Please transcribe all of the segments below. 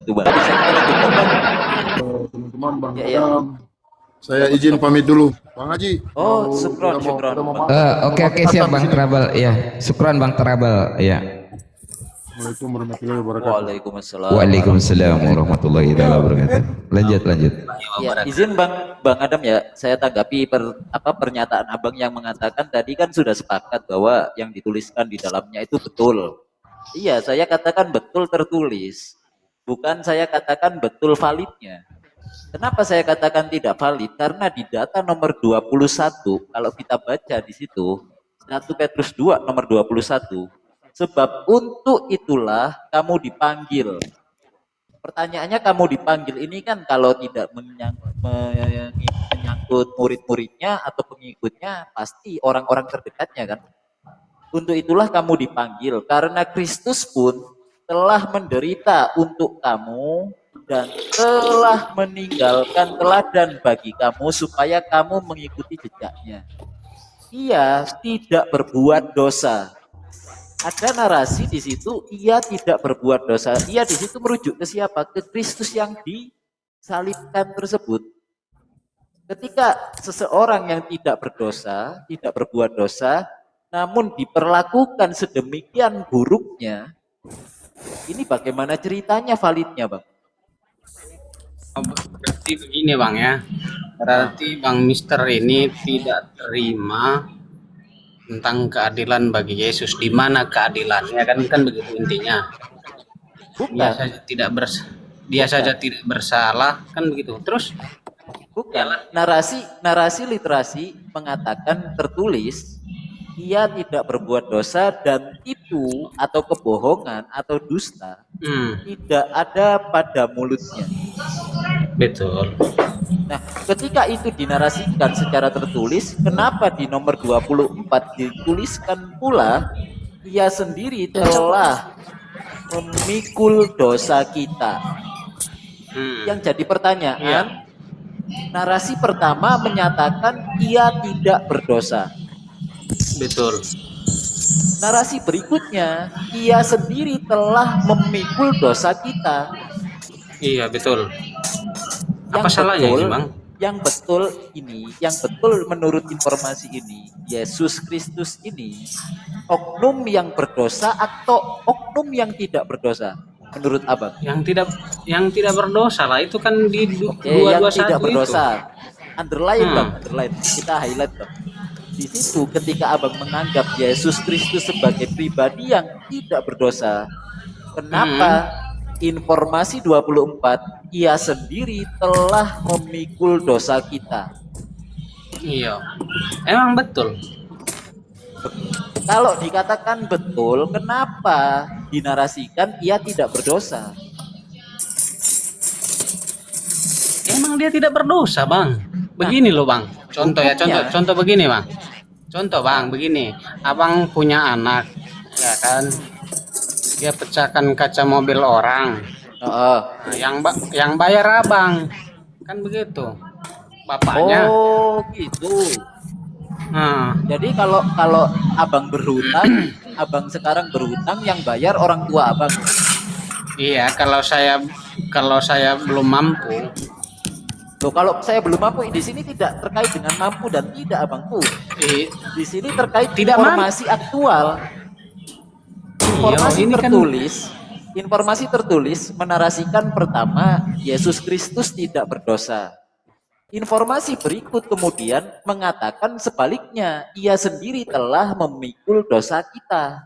Itu Bang. Bisa kita lanjutkan Bang. Teman-teman, Bang Ya, ya. Adam. Saya izin pamit dulu. Bang Haji, Oh, syukron, syukron. udah mau Bang. makan. Oke siap Bang Trouble ya. Syukran Bang Trouble ya. Assalamualaikum warahmatullahi wabarakatuh. Waalaikumsalam. Waalaikumsalam warahmatullahi wabarakatuh. Lanjut. Ya, izin Bang Adam ya, saya tanggapi pernyataan Abang yang mengatakan tadi kan sudah sepakat bahwa yang dituliskan di dalamnya itu betul. Iya, saya katakan betul tertulis. Bukan saya katakan betul validnya. Kenapa saya katakan tidak valid? Karena di data nomor 21, kalau kita baca di situ, 1 Petrus 2 nomor 21, sebab untuk itulah kamu dipanggil. Pertanyaannya kamu dipanggil ini kan kalau tidak menyangkut murid-muridnya atau pengikutnya, pasti orang-orang terdekatnya kan. Untuk itulah kamu dipanggil, karena Kristus pun telah menderita untuk kamu dan telah meninggalkan teladan bagi kamu supaya kamu mengikuti jejaknya. Ia tidak berbuat dosa. Ada narasi di situ, ia tidak berbuat dosa. Ia di situ merujuk ke siapa? Ke Kristus yang disalibkan tersebut. Ketika seseorang yang tidak berdosa, tidak berbuat dosa, namun diperlakukan sedemikian buruknya, ini bagaimana ceritanya validnya, Bang? Berarti begini Bang ya, berarti Bang Mister ini tidak terima tentang keadilan bagi Yesus. Di mana keadilannya kan begitu intinya. Dia Bukan, saja tidak bersalah kan begitu. Terus bukan. Narasi literasi mengatakan tertulis ia tidak berbuat dosa dan tipu atau kebohongan atau dusta tidak ada pada mulutnya. betul. Nah, ketika itu dinarasikan secara tertulis, kenapa di nomor 24 dituliskan pula ia sendiri telah memikul dosa kita? Yang jadi pertanyaan, narasi pertama menyatakan ia tidak berdosa. Betul. Narasi berikutnya, ia sendiri telah memikul dosa kita. Iya betul. Apa Yang salahnya betul, ini Bang? yang betul menurut informasi ini, Yesus Kristus ini oknum yang berdosa atau oknum yang tidak berdosa menurut Abang? Yang tidak berdosa lah, itu kan di Yang 221 tidak berdosa. itu. Underline Bang, underline. Kita highlight Bang. Di situ ketika Abang menganggap Yesus Kristus sebagai pribadi yang tidak berdosa, kenapa informasi 24 ia sendiri telah memikul dosa kita? Iya. Emang betul. Kalau dikatakan betul, kenapa dinarasikan ia tidak berdosa? Emang dia tidak berdosa, Bang. Begini loh, Bang. Contoh begini, Bang. Contoh, Bang, begini. Abang punya anak, ya kan? Dia pecahkan kaca mobil orang. Nah, yang bayar Abang. Kan begitu. Bapaknya. Oh, gitu. Jadi kalau Abang berhutang, Abang sekarang berhutang, yang bayar orang tua Abang. Iya, kalau saya belum mampu. Loh, kalau saya belum mampu, di sini tidak terkait dengan mampu dan tidak Abangku. Di sini terkait tidak informasi aktual. Informasi tertulis menarasikan pertama Yesus Kristus tidak berdosa. Informasi berikut kemudian mengatakan sebaliknya, ia sendiri telah memikul dosa kita.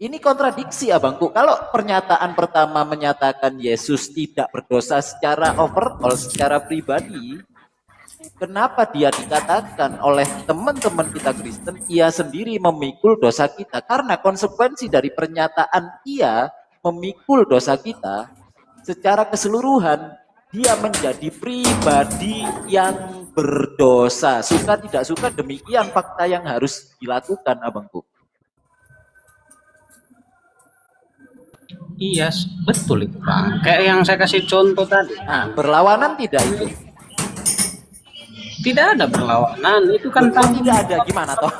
Ini kontradiksi Abangku. Kalau pernyataan pertama menyatakan Yesus tidak berdosa secara overall, secara pribadi, kenapa dia dikatakan oleh teman-teman kita Kristen, ia sendiri memikul dosa kita? Karena konsekuensi dari pernyataan ia memikul dosa kita, secara keseluruhan, dia menjadi pribadi yang berdosa. Suka tidak suka, demikian fakta yang harus dilakukan Abangku. Iya, betul itu, Bang. Kayak yang saya kasih contoh tadi. Nah, berlawanan tidak itu? Tidak ada perlawanan, itu kan tidak ada, gimana toh?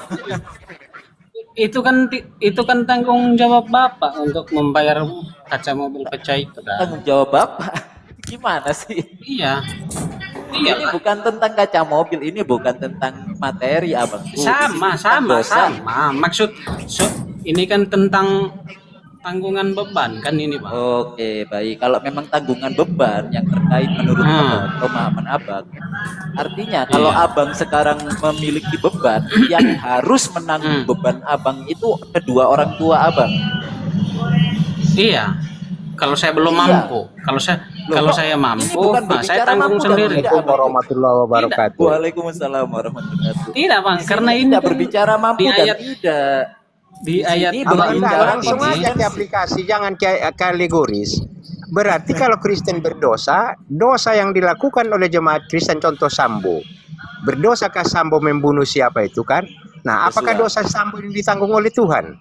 itu kan tanggung jawab Bapak untuk membayar kaca mobil pecah itu kan. Tanggung jawab Bapak. Gimana sih? Iya. Ini Iya, bukan tentang kaca mobil, ini bukan tentang materi abangku. sama Ini tentang dosa. maksud ini kan tentang tanggungan beban kan ini Bang. Oke, baik. Kalau memang tanggungan beban yang terkait menurut abang, pemahaman abang, artinya kalau Iya. abang sekarang memiliki beban, yang harus menanggung beban abang itu kedua orang tua abang. Iya. Kalau saya belum Iya. mampu, kalau Kok saya ini mampu, bukan nah, saya berbicara tanggung mampu dong, sendiri. tidak, Abang. warahmatullahi wabarakatuh. Waalaikumsalam warahmatullahi wabarakatuh. Tidak Bang, Di karena sini ini tidak kan berbicara mampu di dan ayat tidak. di Di ayat sini Abang berbicara langsung ini. aja ke aplikasi, jangan ke kategoris. Berarti kalau Kristen berdosa, dosa yang dilakukan oleh jemaat Kristen contoh Sambo. Berdosakah Sambo membunuh siapa itu kan? Nah, apakah Yosua. dosa Sambo ini ditanggung oleh Tuhan?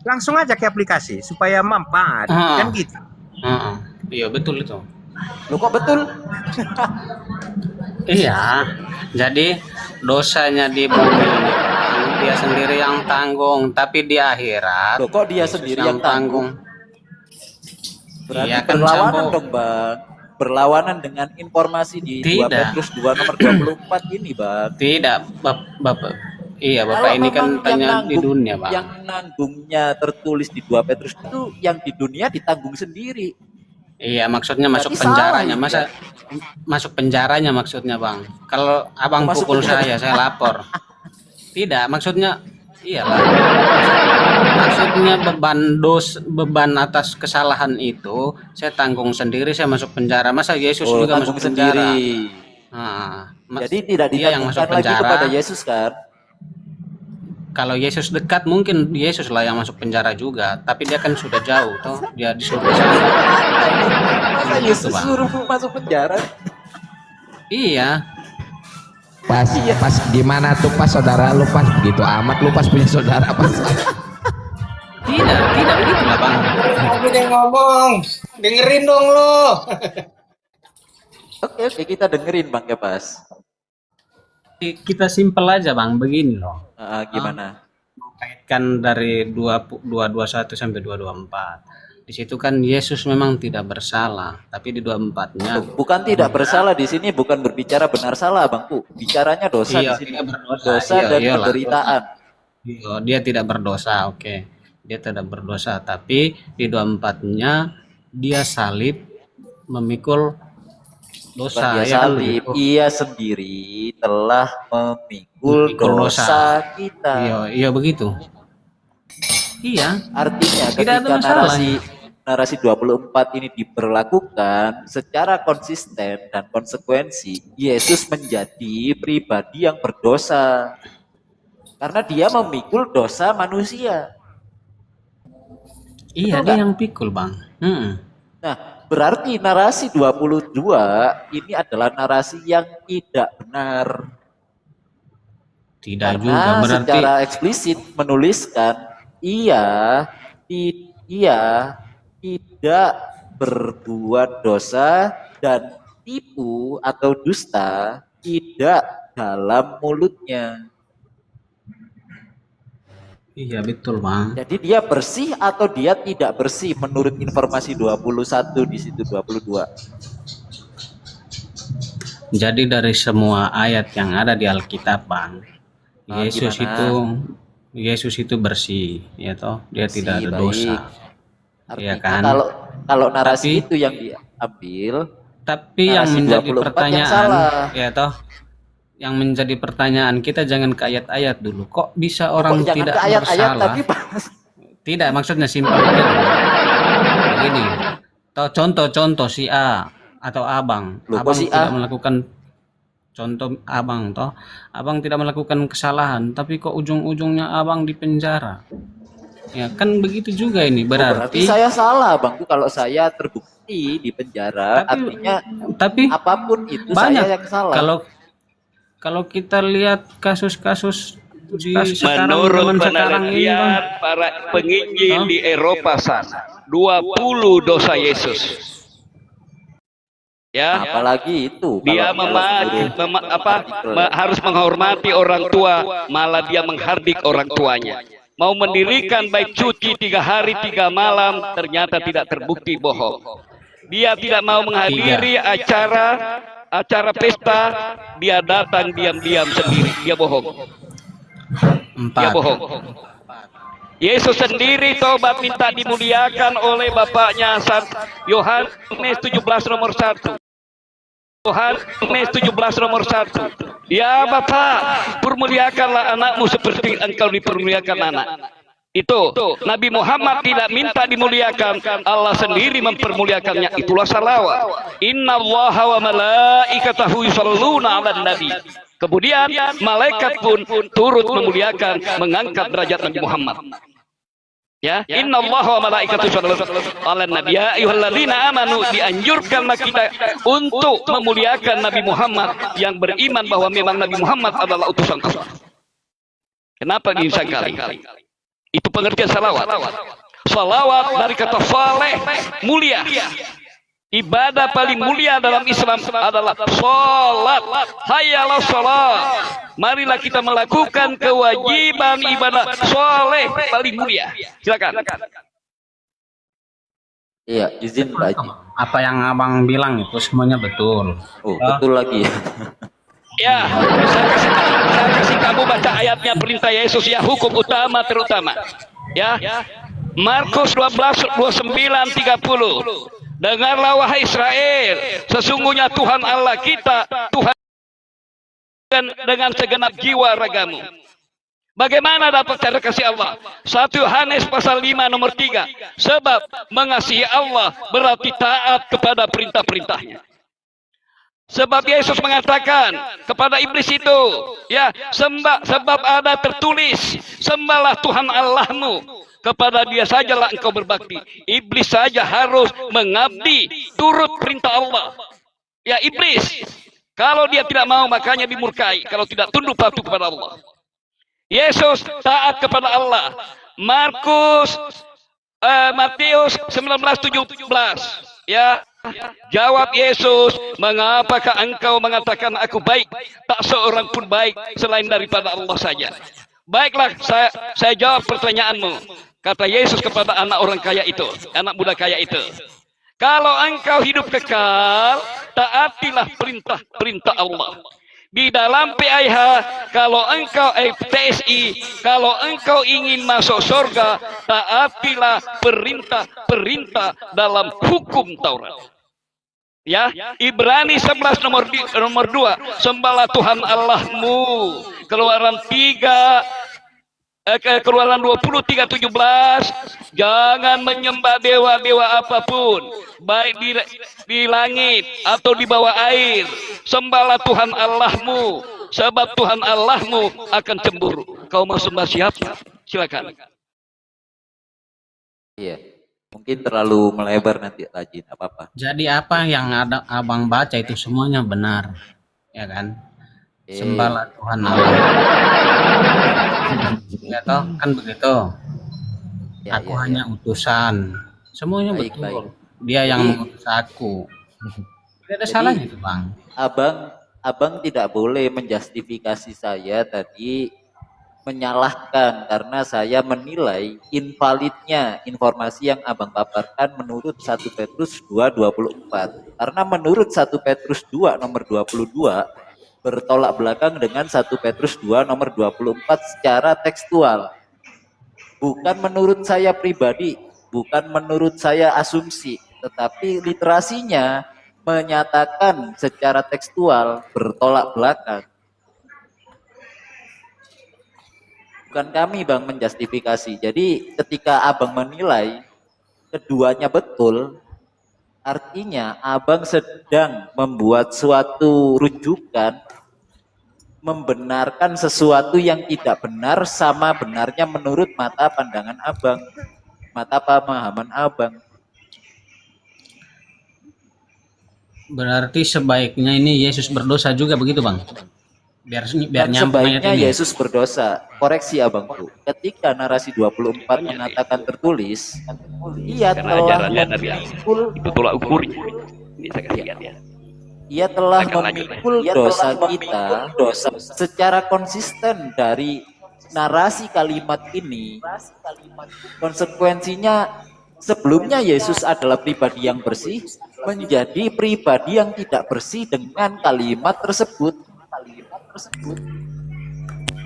Langsung aja ke aplikasi supaya manfaat kan gitu. Heeh. Iya betul itu. Lu kok betul? Iya. Jadi dosanya di bumi ini dia sendiri yang tanggung, tapi di akhirat Loh, kok dia Yesus sendiri yang tanggung? Berarti Iya, kan berlawanan Sambo. dong, Bang. Berlawanan dengan informasi di 2 Tidak. Petrus 2 nomor 24 ini, Bang. Tidak, Bapak. Iya, Bapak Kalau ini kan memang tanya di dunia, Bang. yang nanggungnya tertulis di 2 Petrus itu yang di dunia ditanggung sendiri. Iya, maksudnya masuk Berarti penjaranya. salah, Masa masuk penjaranya maksudnya, Bang. Kalau Abang Masuk pukul penjara. saya lapor. Tidak, maksudnya iyalah. Maksudnya beban atas kesalahan itu saya tanggung sendiri, saya masuk penjara. Masa Yesus Oh, juga tanggung masuk penjara? sendiri. Nah, Jadi tidak dia yang masuk ditanggungan lagi penjara. kepada Yesus kan? Kalau Yesus dekat mungkin Yesus lah yang masuk penjara juga, tapi dia kan sudah jauh toh, dia di surga sana. Masa Gitu, Yesus Bang. suruh masuk penjara? Iya, Pas gimana tuh pas saudara lu pas begitu amat lu pas punya saudara pas. tidak begitu lah Bang. Aku udah ngomong, dengerin dong lo. Oke, kita dengerin Bang Kepas. Kita simpel aja Bang, begini loh. Gimana? Kaitkan dari 221 sampai 224. Di situ kan Yesus memang tidak bersalah, tapi di 24-nya Bukan tidak bersalah di sini, bukan berbicara benar salah, Bangku. Bicaranya dosa Iya, di sini. tidak berdosa. Dosa Iya, dan iyalah. penderitaan. dia tidak berdosa, oke. Dia tidak berdosa, tapi di 24-nya dia salib memikul Bukan dosa dia ya kan? salib, ia sendiri telah memikul Memikul dosa dosa. kita. Iya begitu. Iya, Artinya Tidak ada ketika masalah. narasi 24 ini diberlakukan secara konsisten dan konsekuensi, Yesus menjadi pribadi yang berdosa. Karena dia memikul dosa manusia. iya Betul dia nggak? yang pikul Bang. Nah, berarti narasi 22 ini adalah narasi yang tidak benar. Tidak juga Karena berarti secara eksplisit menuliskan ia tidak berbuat dosa dan tipu atau dusta tidak dalam mulutnya. iya betul Bang. Jadi dia bersih atau dia tidak bersih menurut informasi 21 di situ 22. Jadi dari semua ayat yang ada di Alkitab Bang, Yesus Gimana? itu bersih, ya toh, dia Bersih, tidak ada baik. dosa. Artinya Iya kan? kalau narasi Tapi- itu yang diambil, Tapi yang narasi menjadi 24 yang pertanyaan, salah. ya toh, yang menjadi pertanyaan kita jangan ke ayat-ayat dulu. Kok bisa orang kok jangan tidak ke ayat-ayat bersalah? tapi pas Tidak, maksudnya simpel aja dulu. Begini, toh contoh si A atau Abang, Loh, kok Abang si tidak A? melakukan contoh Abang toh, Abang tidak melakukan kesalahan, tapi kok ujung-ujungnya Abang di penjara. Ya kan begitu juga ini berarti berarti. saya salah Bangku kalau saya terbukti di penjara, artinya Tapi apapun itu banyak saya yang salah. kalau kita lihat kasus-kasus di sekarang Menurut zaman sekarang ini Bang, penelitian para penginjil di Eropa sana, 20 dosa Yesus. Ya, Apalagi itu dia kalau menurut harus menghormati orang tua, malah dia menghardik orang tuanya. Mau mendirikan bait suci 3 hari 3 malam, ternyata tidak terbukti bohong. Dia tidak mau menghadiri acara pesta, dia datang diam-diam sendiri, dia bohong. Dia 4. bohong. Yesus sendiri tobat minta dimuliakan oleh bapaknya. Yohanes 17 nomor 1. Yohanes 17 nomor 1. Ya Bapa, permuliakanlah anakmu seperti engkau dipermuliakan anak. Itu Nabi Muhammad tidak minta dimuliakan, Allah sendiri mempermuliakannya. Itulah salawat. Innallaha wa malaikatahu yusholluna 'alan nabi. Kemudian malaikat pun turut memuliakan, mengangkat derajat Nabi Muhammad. Ya, innallaha wa malaikatahu yusholluna 'alan nabi. Ya ayyuhalladzina amanu, dianjurkanlah kita untuk memuliakan Nabi Muhammad yang beriman bahwa memang Nabi Muhammad adalah utusan Allah. Kenapa disangkali? Itu pengertian salawat. Salawat dari kata saleh, mulia. Ibadah paling mulia dalam Islam adalah salat. Hayyalah salat. Marilah kita melakukan kewajiban ibadah saleh paling mulia. Silakan. Iya, izin Pak Haji. Apa yang abang bilang itu semuanya betul. Oh, betul lagi. Ya, saya kasih kamu baca ayatnya perintah Yesus ya, hukum utama terutama. Ya, Markus 12:29-30. Dengarlah wahai Israel, sesungguhnya Tuhan Allah kita, Tuhan dengan segenap jiwa ragamu. Bagaimana dapat cara kasih Allah? 1 Yohanes pasal 5 nomor 3. Sebab mengasihi Allah berarti taat kepada perintah-perintahnya. Sebab Yesus mengatakan kepada iblis itu, ya, sebab ada tertulis, sembahlah Tuhan Allahmu, kepada dia sajalah engkau berbakti. Iblis saja harus mengabdi turut perintah Allah. Ya, iblis, kalau dia tidak mau makanya dimurkai, kalau tidak tunduk patuh kepada Allah. Yesus taat kepada Allah. Matius 19:17. Ya, jawab Yesus, mengapakah engkau mengatakan aku baik? Tak seorang pun baik selain daripada Allah saja. Baiklah, saya jawab pertanyaanmu. Kata Yesus kepada anak orang kaya itu, anak muda kaya itu. Kalau engkau hidup kekal, taatilah perintah-perintah Allah. Di dalam PIH, kalau engkau TSI, kalau engkau ingin masuk surga, taatilah perintah-perintah dalam hukum Taurat. Ya, Ibrani 11 nomor 2, sembahlah Tuhan Allahmu. Keluaran 20:3-17, jangan menyembah dewa-dewa apapun, baik di langit atau di bawah air. Sembahlah Tuhan Allahmu, sebab Tuhan Allahmu akan cemburu. Kau mau sembah siapa? Silakan. Iya, mungkin terlalu melebar nanti Haji, apa-apa. Jadi apa yang ada abang baca itu semuanya benar, ya kan? Sembahlah Tuhan Allah. Ya toh, kan begitu. Ya, Aku hanya utusan. Semuanya Baik, betul. baik. Dia yang mengutus aku. Tidak ada salahnya itu, Bang. Abang tidak boleh menjustifikasi saya tadi menyalahkan karena saya menilai invalidnya informasi yang abang paparkan menurut 1 Petrus 2:24. Karena menurut 1 Petrus 2 nomor 22 bertolak belakang dengan 1 Petrus 2 nomor 24 secara tekstual. Bukan menurut saya pribadi, bukan menurut saya asumsi, tetapi literasinya menyatakan secara tekstual bertolak belakang. Bukan kami Bang menjustifikasi. Jadi ketika abang menilai keduanya betul, artinya abang sedang membuat suatu rujukan membenarkan sesuatu yang tidak benar sama benarnya menurut mata pandangan abang, mata pemahaman abang. Berarti sebaiknya ini Yesus berdosa juga begitu, Bang? Biar nyambung ayat Sebaiknya ini. Yesus berdosa. Koreksi abangku. Ketika narasi 24 mengatakan tertulis, ia Karena telah ajarannya Nabi memikul itu tolak ukurnya. Ini saya kasih lihat ya. Ia telah Akan lanjut. memikul dosa kita secara konsisten dari narasi kalimat ini. Konsekuensinya sebelumnya Yesus adalah pribadi yang bersih menjadi pribadi yang tidak bersih dengan kalimat tersebut.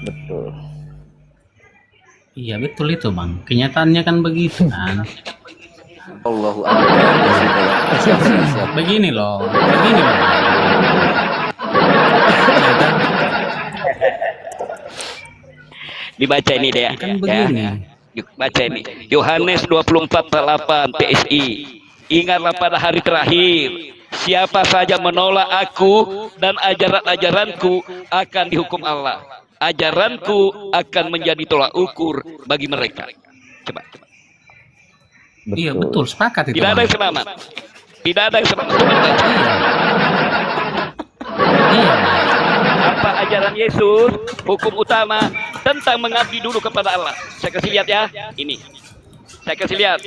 Betul. Iya betul itu bang. Kenyataannya kan begitu kan. Allahu Akbar. Siap. Begini loh. Begini loh. Ya kan? Dibaca ini deh ya. Kan begini. Yuk, baca ini. Yohanes 24:8 PSI. Ingatlah pada hari terakhir. Siapa saja menolak aku dan ajaran-ajaranku akan dihukum Allah. Ajaranku akan menjadi tolak ukur bagi mereka. Coba. Iya betul, sepakat itu. Tidak ada Bang. yang selamat. Tidak ada yang selamat. Coba baca. Iya. Apa ajaran Yesus? Hukum utama tentang mengabdi dulu kepada Allah. Saya kasih lihat ya. Ini. Saya kasih lihat.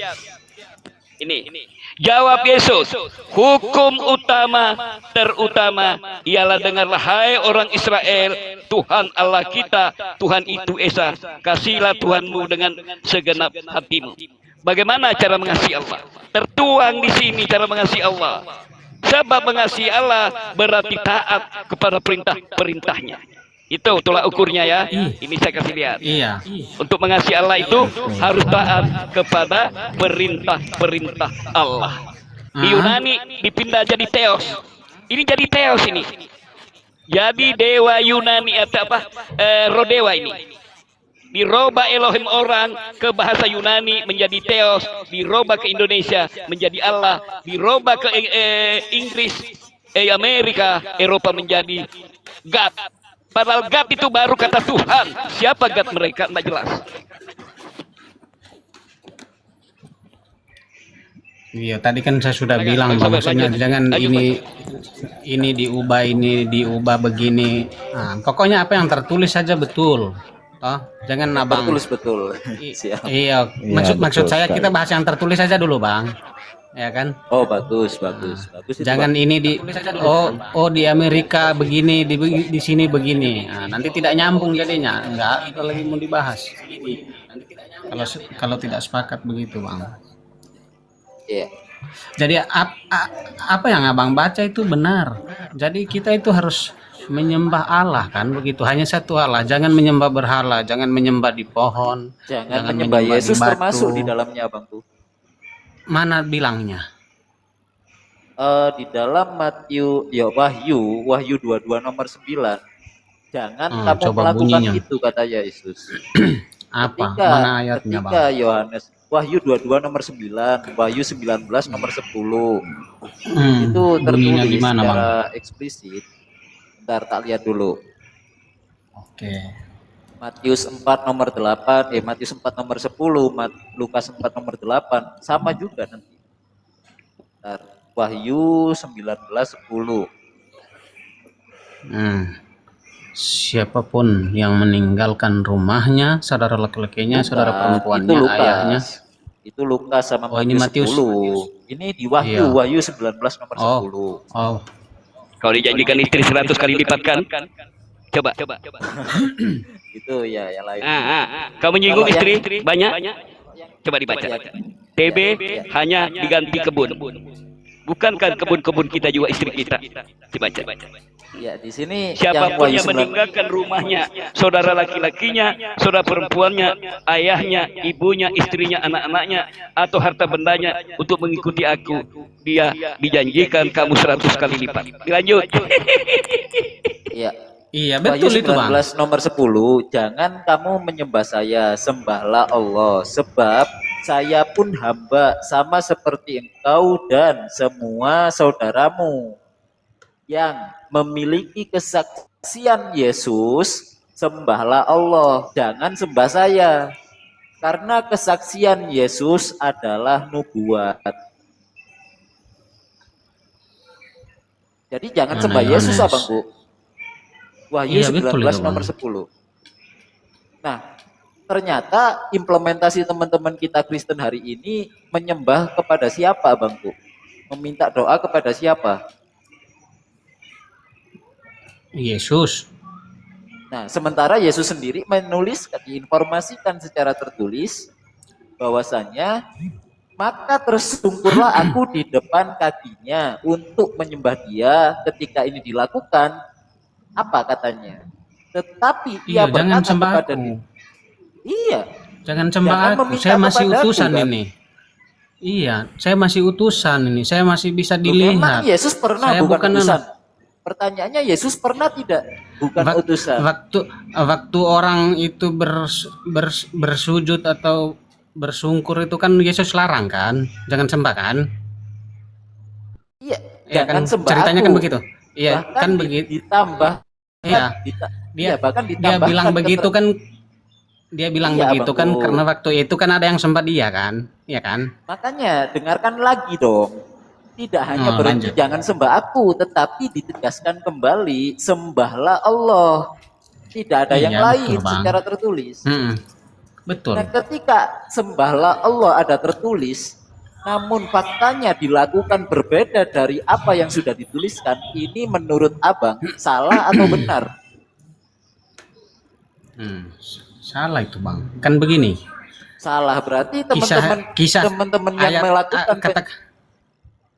Ini. Jawab Yesus. Hukum utama terutama ialah dengarlah hai orang Israel, Tuhan Allah kita, Tuhan itu Esa. Kasihlah Tuhanmu dengan segenap hatimu. Bagaimana cara mengasihi Allah? Tertuang di sini cara mengasihi Allah. Sebab mengasihi Allah berarti taat kepada perintah-perintahnya. Itu tolak ukurnya ya. Ini saya kasih lihat. Iya. Untuk mengasihi Allah itu harus taat kepada perintah-perintah Allah. Di Yunani dipindah jadi Theos. Ini jadi Theos ini. Jadi dewa Yunani atau apa? Rodewa ini. Dirubah Elohim orang ke bahasa Yunani menjadi Theos, dirubah ke Indonesia menjadi Allah, dirubah ke Inggris, Amerika, Eropa menjadi God. Padahal God itu baru kata Tuhan. Siapa God mereka? Tidak jelas. Iya, tadi kan saya sudah Lanjut, bilang, Bang, maksudnya lanjut. jangan Lanjut, ini diubah begini. Nah, pokoknya apa yang tertulis saja betul. Toh, jangan abang. Tertulis betul. Siap. Iya, maksud saya kita bahas yang tertulis saja dulu, Bang. Ya kan? Oh, bagus itu, Jangan Bang. ini di Amerika begini, di sini begini. Nah, nanti tidak nyambung jadinya. Enggak, kita lagi mau dibahas. Kalau tidak sepakat begitu, Bang. Iya. Jadi apa yang abang baca itu benar. Jadi kita itu harus menyembah Allah kan begitu. Hanya satu Allah. Jangan menyembah berhala. Jangan menyembah di pohon. Jangan menyembah Yesus di batu. termasuk di dalamnya, Bang tuh. Mana bilangnya? Di dalam Wahyu 22 nomor 9. Jangan kamu coba melakukan bunyinya. itu kata Yesus. Apa? Mana ayatnya, Bang? Ketika Yohanes Wahyu 22 nomor 9, Wahyu 19 nomor 10. Itu bunyinya tertulis gimana, Bang? secara eksplisit. Ntar tak lihat dulu. Oke. Matius 4 nomor 8, Matius 4 nomor 10, Lukas 4 nomor 8, sama juga nanti. Ntar, Wahyu 19:10. Siapapun yang meninggalkan rumahnya, saudara laki-lakinya, saudara perempuannya, itu Lukas. ayahnya. Itu Lukas sama Oh, ini Matius. 10. Ini di Wahyu, Iya. Wahyu 19 nomor 10. Oh, Kalau dijanjikan istri 100 kali lipat kan? Coba. Itu ya yang lain. Kamu nyinggung Kalau istri yang- banyak? Coba dibaca. TB hanya diganti kebun. Bukankah kebun-kebun kita juga istri kita? Dibaca. Ya, di sini Siapapun Wahyu yang 19 meninggalkan rumahnya, saudara laki-lakinya, saudara perempuannya, ayahnya, ibunya, istrinya, anak-anaknya, atau harta bendanya untuk mengikuti aku, dia dijanjikan kamu 100 kali lipat. Dilanjut. Ya. iya Wahyu betul itu, Bang. 19 nomor 10, jangan kamu menyembah saya, sembahlah Allah, sebab saya pun hamba sama seperti engkau dan semua saudaramu. Yang memiliki kesaksian Yesus, sembahlah Allah, jangan sembah saya. Karena kesaksian Yesus adalah nubuat. Jadi jangan Mana sembah Yesus, Yohanes? Abang Bu. Wahyu Iya, betul 19 itu, nomor Bang. 10. Nah, ternyata implementasi teman-teman kita Kristen hari ini menyembah kepada siapa, Bang Bu? Meminta doa kepada siapa? Yesus. Nah, sementara Yesus sendiri menuliskan, diinformasikan secara tertulis bahwasanya maka tersungkurlah aku di depan kakinya untuk menyembah dia. Ketika ini dilakukan, apa katanya? Tetapi ia Iya, jangan berkata sembah kepada aku. dia, iya, Jangan sembah jangan aku. meminta Saya masih kepadaku, utusan kan? ini. Iya, saya masih utusan ini. Saya masih bisa Loh, memang dilihat. Yesus pernah Saya bukan bukan utusan? Pertanyaannya, Yesus pernah tidak bukan Wak- utusan? waktu orang itu bersujud atau bersungkur itu kan Yesus larang kan, jangan sembah kan? Iya, Ya jangan kan sembah ceritanya aku. kan begitu. Iya Bahkan kan begitu. ditambah, Iya, iya, bahkan dia ditambahkan bilang begitu kan, dia bilang Iya, begitu kan Abangku. karena waktu itu kan ada yang sembah dia kan, iya kan? Makanya dengarkan lagi dong. Tidak hanya Oh, berhenti lanjut. jangan sembah aku, tetapi ditegaskan kembali sembahlah Allah. Tidak ada yang Iya, lain betul, Bang. secara tertulis. Betul. Nah, ketika sembahlah Allah ada tertulis, namun faktanya dilakukan berbeda dari apa yang sudah dituliskan, ini menurut Abang salah atau benar? Salah itu bang. Kan begini. Salah berarti Kisah teman-teman yang ayat melakukan.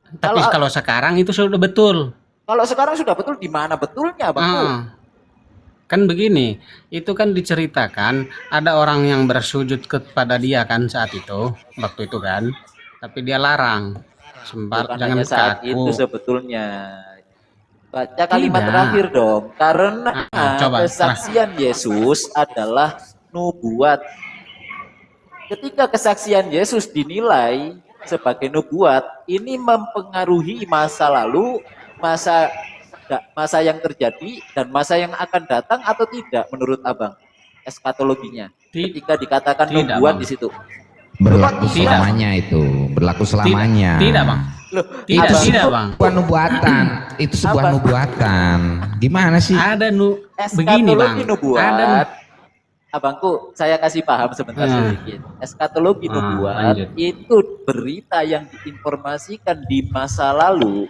Tapi kalau sekarang itu sudah betul. Kalau sekarang sudah betul, di mana betulnya, Bang? Kan begini, itu kan diceritakan ada orang yang bersujud kepada dia kan saat itu, waktu itu kan, tapi dia larang, Bukan jangan hanya ke saat aku. itu sebetulnya. Baca kalimat Tidak. terakhir dong. Karena Coba, kesaksian Yesus adalah nubuat. Ketika kesaksian Yesus dinilai sebagai nubuat, ini mempengaruhi masa lalu, masa yang terjadi dan masa yang akan datang atau tidak menurut Abang? Eskatologinya. Ketika dikatakan Tidak, nubuat Bang. di situ. Berlaku Tidak. selamanya itu, berlaku selamanya. Tidak bang. Loh, Tidak, Abang, tidak bang. Sebuah nubuatan, itu sebuah Apa? nubuatan. Gimana sih? Ada begini bang. Eskatologi nubuat. Ada Abangku, saya kasih paham sebentar sedikit. Eskatologi nubuat lanjut. itu berita yang diinformasikan di masa lalu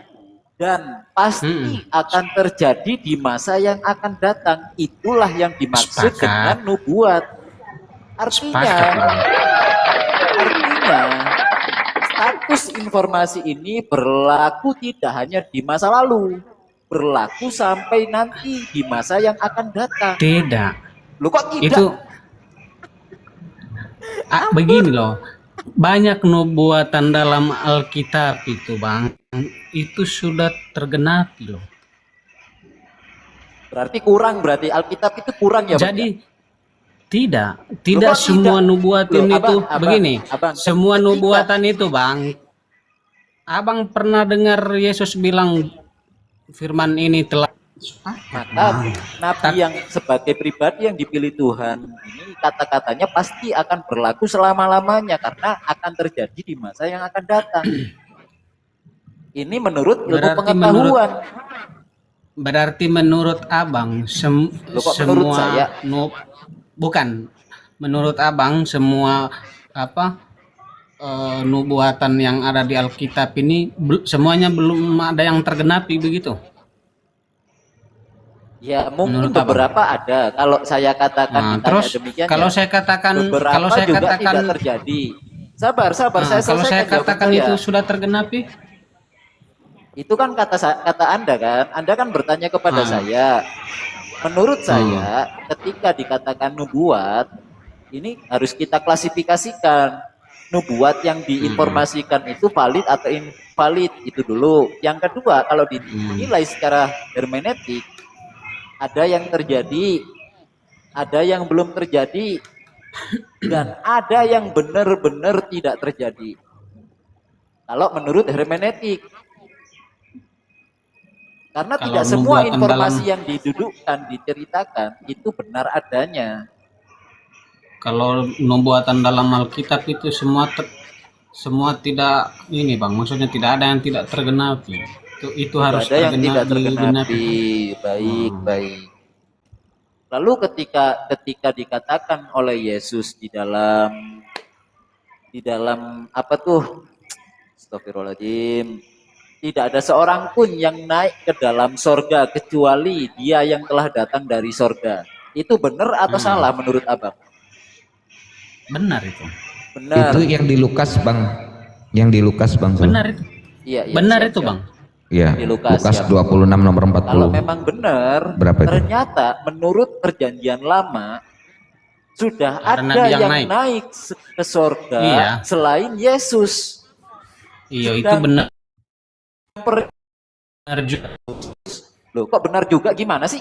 dan pasti akan terjadi di masa yang akan datang. Itulah yang dimaksud Sepakat. dengan nubuat. Sepakat, Bang. Artinya status informasi ini berlaku tidak hanya di masa lalu, berlaku sampai nanti di masa yang akan datang. Tidak. Loh kok tidak? Itu begini loh, banyak nubuatan dalam Alkitab itu bang, itu sudah tergenapi loh. Berarti kurang, berarti Alkitab itu kurang ya, Bang? Jadi tidak Loh, kok semua tidak? nubuatan Loh, itu Abang, begini, Abang, semua ketika- nubuatan itu bang, abang pernah dengar Yesus bilang firman ini telah Maka Nabi yang sebagai pribadi yang dipilih Tuhan ini kata-katanya pasti akan berlaku selama-lamanya karena akan terjadi di masa yang akan datang. Ini menurut ilmu Berarti pengetahuan. Berarti menurut abang Loh, kok menurut saya? Bukan menurut abang semua nubuatan yang ada di Alkitab ini semuanya belum ada yang tergenapi begitu. Ya mungkin Menurut abang. beberapa ada. Kalau saya katakan Nah, ditanya terus demikian, kalau ya, saya katakan beberapa kalau saya juga katakan tidak terjadi. Sabar, nah, saya kalau saya selesaikan jawaban katakan saya. itu sudah tergenapi, Itu kan kata Anda kan. Anda kan bertanya kepada saya. Menurut saya, ketika dikatakan nubuat, ini harus kita klasifikasikan. Nubuat yang diinformasikan itu valid atau invalid, itu dulu. Yang kedua, kalau dinilai secara hermeneutik, ada yang terjadi, ada yang belum terjadi, dan ada yang benar-benar tidak terjadi. Kalau menurut hermeneutik. Karena Kalau tidak semua nubuatan informasi yang didudukkan, diceritakan, itu benar adanya. kalau nubuatan dalam Alkitab itu semua tidak ini bang, maksudnya tidak ada yang tidak tergenapi. Itu harus Ada yang tidak tergenapi. tergenapi. Baik. Lalu ketika dikatakan oleh Yesus di dalam apa tuh? Astagfirullahaladzim. Tidak ada seorang pun yang naik ke dalam sorga kecuali dia yang telah datang dari sorga. Itu benar atau salah menurut abang? Benar itu. Benar. Itu yang di Lukas bang, yang di Lukas bang. Benar itu. Iya, iya, Benar siap, itu, siap. Bang. Iya. Di Lukas, Lukas siap. 26 nomor Kalau 40. memang benar, Berapa itu? ternyata menurut perjanjian lama sudah Karena ada dia yang naik. naik ke sorga Iya. selain Yesus. Iya, itu Sedang benar. per- Benar juga. Loh, kok benar juga gimana sih?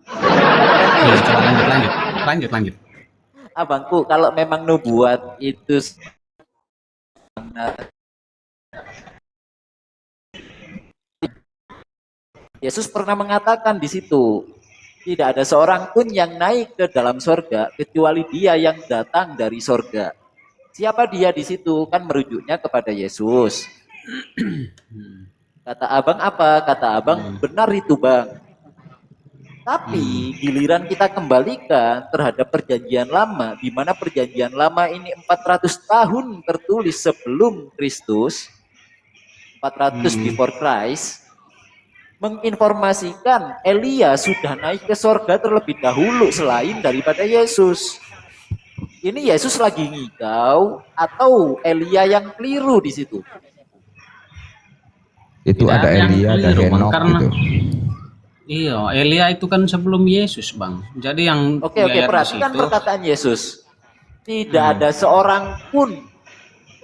Iya, coba lanjut. Abangku, kalau memang nubuat itu Yesus pernah mengatakan di situ, tidak ada seorang pun yang naik ke dalam sorga kecuali dia yang datang dari sorga. Siapa dia di situ? Kan merujuknya kepada Yesus. Kata abang apa? Kata abang, benar itu bang. Tapi giliran kita kembalikan terhadap perjanjian lama, di mana perjanjian lama ini 400 tahun tertulis sebelum Kristus, 400 before Christ, menginformasikan Elia sudah naik ke sorga terlebih dahulu selain daripada Yesus. Ini Yesus lagi ngigau atau Elia yang keliru di situ? Itu Tidak ada ada yang Elia, ada keliru, Bang, Henok karena gitu. iya, Elia itu kan sebelum Yesus, Bang. Jadi yang Oke, lihat di perhatikan situ, perkataan Yesus. Tidak ada seorang pun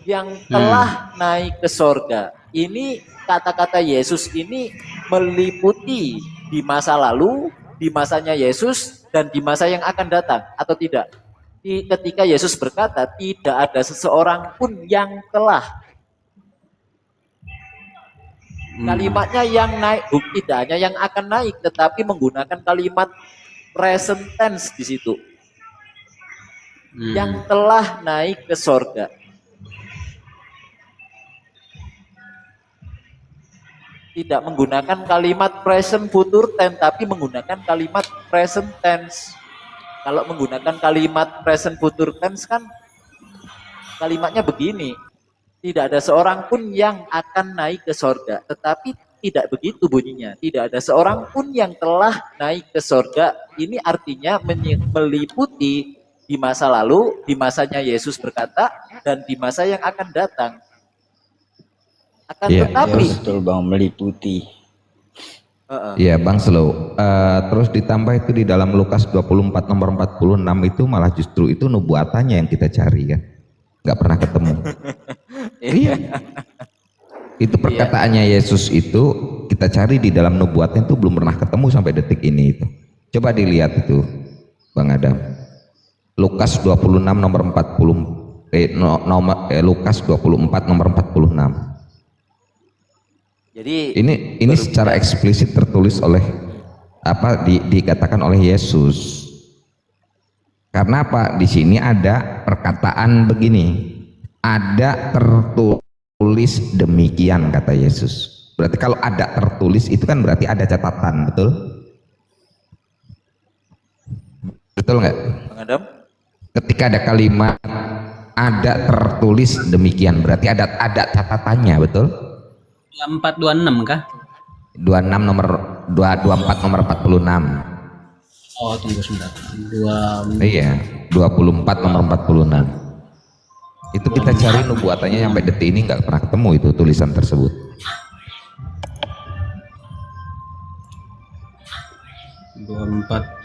yang telah naik ke sorga. Ini kata-kata Yesus ini meliputi di masa lalu, di masanya Yesus, dan di masa yang akan datang, atau tidak? Ketika Yesus berkata, tidak ada seseorang pun yang telah. Kalimatnya yang naik, tidak hanya yang akan naik, tetapi menggunakan kalimat present tense di situ. Yang telah naik ke sorga. Tidak menggunakan kalimat present future tense, tapi menggunakan kalimat present tense. Kalau menggunakan kalimat present future tense kan kalimatnya begini, tidak ada seorang pun yang akan naik ke sorga, tetapi tidak begitu bunyinya. Tidak ada seorang pun yang telah naik ke sorga. Ini artinya meliputi di masa lalu, di masanya Yesus berkata, dan di masa yang akan datang. Akan Iya. tetapi, Betul bang, meliputi. Iya bang Slow. Terus ditambah itu di dalam Lukas 24 nomor 46 itu malah justru itu nubuatannya yang kita cari kan. Nggak pernah ketemu. Iya. Itu perkataannya Yesus itu kita cari di dalam nubuatnya itu belum pernah ketemu sampai detik ini itu. Coba dilihat itu Bang Adam. Lukas 26 nomor 40 Lukas 24 nomor 46. jadi Ini secara eksplisit tertulis oleh apa dikatakan oleh Yesus. Karena apa? Di sini ada perkataan begini. Ada tertulis demikian kata Yesus. Berarti kalau ada tertulis itu kan berarti ada catatan, betul? Betul nggak? Bang Adam, Ketika ada kalimat ada tertulis demikian berarti ada catatannya, betul? 2426 kah? 26 nomor 224 nomor 46. Oh, tunggu sebentar. Iya, 24 nomor 46. Itu kita cari nubuatannya sampai detik ini nggak pernah ketemu itu tulisan tersebut.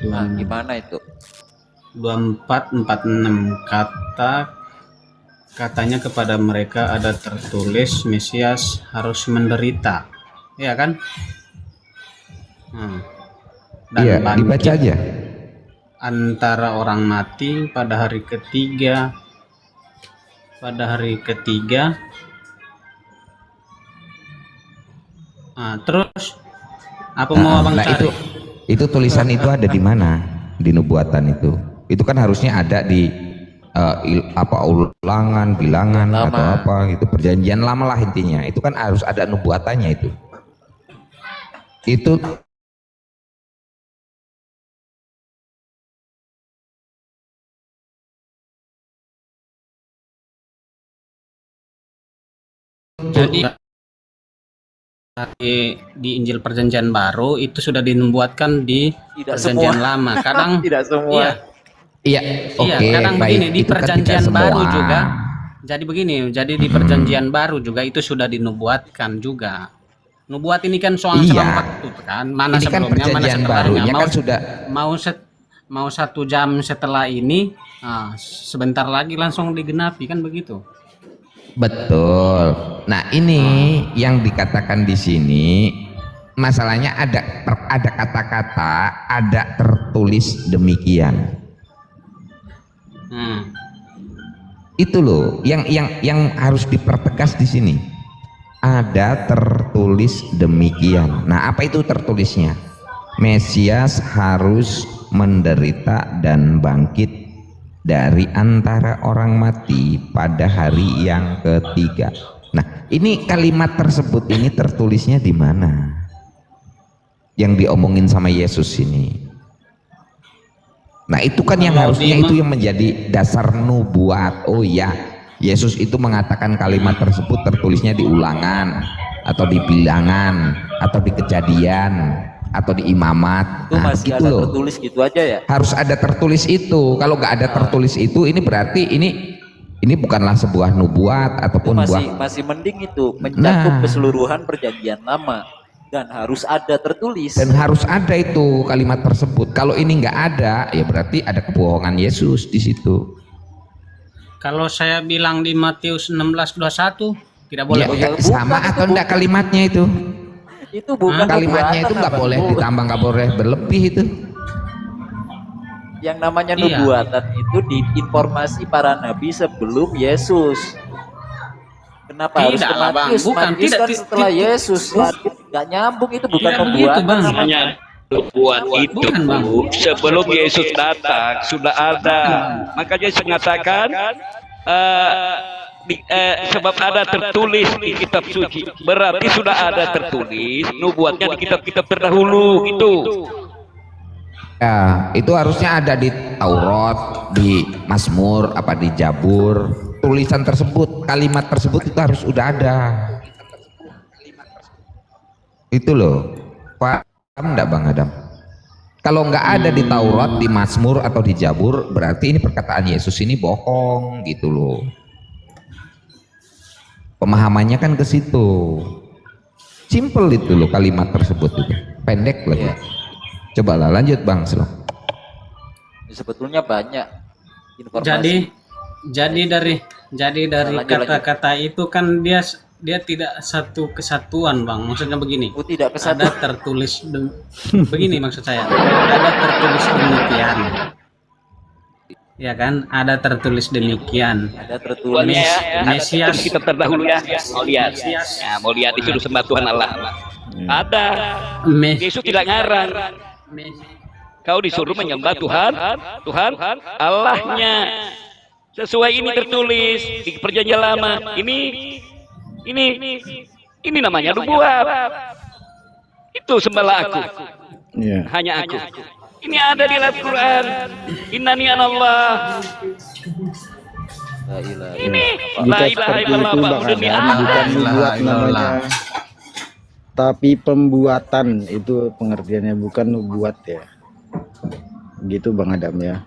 nah, gimana itu? 2446 katanya kepada mereka ada tertulis Mesias harus menderita, ya kan? Dan Iya, bangkit dibaca aja. antara orang mati pada hari ketiga. Terus apa mau abang Nah cari? itu tulisan itu ada di mana di nubuatan itu? Itu kan harusnya ada di ulangan, bilangan Lama. atau apa gitu, perjanjian lama lah intinya. Itu kan harus ada nubuatannya itu. Itu Jadi di Injil Perjanjian Baru itu sudah dinubuatkan di Tidak Perjanjian semua. Lama. Kadang Tidak semua. iya, Iya, iya, oke, kadang baik. begini di Itu kan tidak Perjanjian semua. Baru juga. Jadi begini, jadi di Perjanjian Baru juga itu sudah dinubuatkan juga. Nubuat ini kan soal Iya. selang waktu kan, mana Ini kan sebelumnya, mana perjanjian setelahnya. barunya kan sudah Mau 1 jam setelah ini, sebentar lagi langsung digenapi kan begitu. betul. Nah, ini yang dikatakan di sini masalahnya ada kata-kata, ada tertulis demikian. Itu loh yang harus dipertegas di sini. Ada tertulis demikian. Nah, apa itu tertulisnya? Mesias harus menderita dan bangkit dari antara orang mati pada hari yang ketiga. Nah, ini kalimat tersebut ini tertulisnya di mana? Yang diomongin sama Yesus ini. Nah, itu kan yang harusnya itu yang menjadi dasar nubuat. Oh ya, Yesus itu mengatakan kalimat tersebut tertulisnya di Ulangan atau di Bilangan atau di Kejadian atau di Imamat. Itu masih gitu ada loh. tertulis gitu aja ya. Harus ada tertulis itu. Kalau nggak ada tertulis itu, ini berarti ini bukanlah sebuah nubuat Itu ataupun masih mending itu mencakup Nah. keseluruhan Perjanjian Lama dan harus ada tertulis. dan harus ada itu kalimat tersebut. Kalau ini nggak ada, ya berarti ada kebohongan Yesus di situ. Kalau saya bilang di Matius 16:21 tidak boleh. Ya, bukan, sama itu atau enggak bukan. kalimatnya itu? Itu bukan Kalimatnya nubuatan, itu nggak Abang. boleh ditambah, nggak boleh berlebih itu. Yang namanya Iya. nubuatan itu di informasi para nabi sebelum Yesus. Kenapa harus Tidak ke lah, Bang. Matius? Bukan, Matius tidak, kan tidak, setelah tidak. Yesus. Nggak nyambung, itu bukan Tidak begitu, nubuatan. Bang. Hanya nubuat itu Bukan, Bang. sebelum Yesus datang sudah ada. Makanya saya mengatakan sebab ada tertulis di kitab suci, berarti sudah ada tertulis nubuatnya di kitab-kitab terdahulu gitu. Ya, itu harusnya ada di Taurat, di Mazmur, apa di Jabur. Tulisan tersebut, kalimat tersebut itu harus udah ada. Itu loh. Paham enggak Bang Adam? Kalau nggak ada di Taurat, di Mazmur atau di Jabur, berarti ini perkataan Yesus ini bohong gitu loh. Pemahamannya kan ke situ. Simple itu loh kalimat tersebut itu. Pendek lagi. Iya. Cobalah lanjut Bang Slow. Sebetulnya banyak informasi. Jadi dari Lanjut. kata-kata itu kan dia tidak satu kesatuan, Bang. Maksudnya begini. Oh, tidak Ada kesatuan. tertulis begini maksud saya. Ada tertulis demikian. Ya kan? Ada tertulis demikian. Ada tertulis. Mesias. Kitab terdahulu ya. Mau lihat. Ya, mau lihat disuruh sembah Tuhan Allah. Ada. Yesus tidak ngarang. Kau disuruh menyembah Tuhan Allahnya. Sesuai ini tertulis di Perjanjian Lama. Ini namanya nubuat. Itu sembahlah aku. Hanya aku. Ini ada di Al-Quran. Innani anallah. La ilaha Ini illallah. la ilaha illallah. Pak. Udah di bukan atas. nubuat namanya, tapi pembuatan itu pengertiannya, bukan nubuat ya. Gitu Bang Adam ya.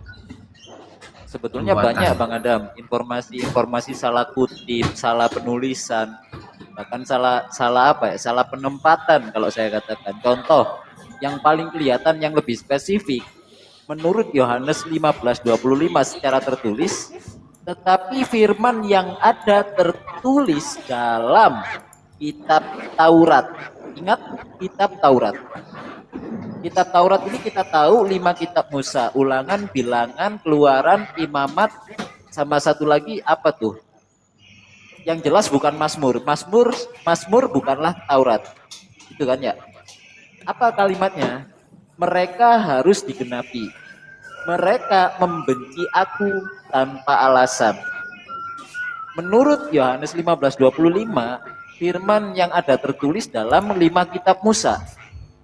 Sebetulnya banyak Bang Adam, informasi salah kutip, salah penulisan, bahkan salah apa ya, salah penempatan kalau saya katakan. Contoh yang paling kelihatan, yang lebih spesifik, menurut Yohanes 15:25 secara tertulis, tetapi firman yang ada tertulis dalam kitab Taurat. Ingat, kitab Taurat. Kitab Taurat ini kita tahu 5 kitab Musa, Ulangan, Bilangan, Keluaran, Imamat, sama satu lagi apa tuh? Yang jelas bukan Mazmur. Mazmur bukanlah Taurat. Itu kan ya? Apa kalimatnya? Mereka harus digenapi. Mereka membenci aku tanpa alasan. Menurut Yohanes 15:25, firman yang ada tertulis dalam 5 kitab Musa.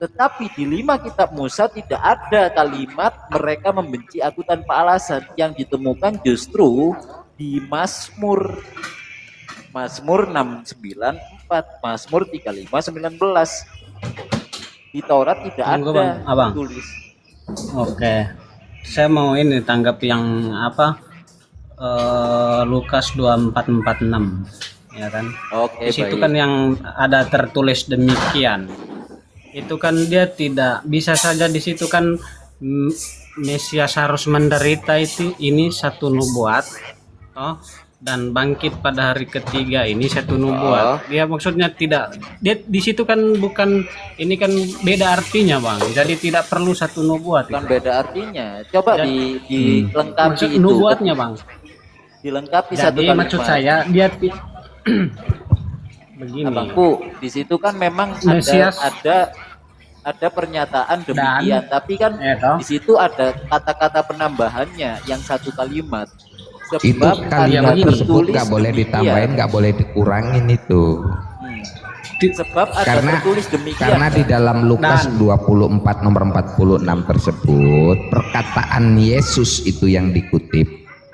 Tetapi di 5 kitab Musa tidak ada kalimat mereka membenci aku tanpa alasan. Yang ditemukan justru di Mazmur. Mazmur 694, Mazmur 35:19. Di Taurat tidak Tunggu, ada Bang. Abang. tulis. Oke, saya mau ini tanggap yang apa, Lukas 24:46, ya kan? Oke, Di situ baik. kan yang ada tertulis demikian. Itu kan dia tidak bisa saja di situ kan, Mesias harus menderita, itu ini satu nubuat, toh, dan bangkit pada hari ketiga ini satu nubuat. Dia maksudnya tidak, dia di situ kan bukan, ini kan beda artinya, Bang. Jadi tidak perlu satu nubuat. Bukan itu. beda artinya. Coba Dan- dilengkapi Maksud itu. nubuatnya, Bang. Dilengkapi satu Jadi kalimat. maksud saya dia begini. Abangku, di situ kan memang Mesias. ada pernyataan demikian, tapi kan toh. di situ ada kata-kata penambahannya yang satu kalimat. Itu Sebab kalimat begini. tersebut tertulis nggak boleh demikian. ditambahin, nggak boleh dikurangin itu. Sebab ada Karena tertulis demikian. karena di dalam Lukas Dan- 24 nomor 46 tersebut perkataan Yesus itu yang dikutip,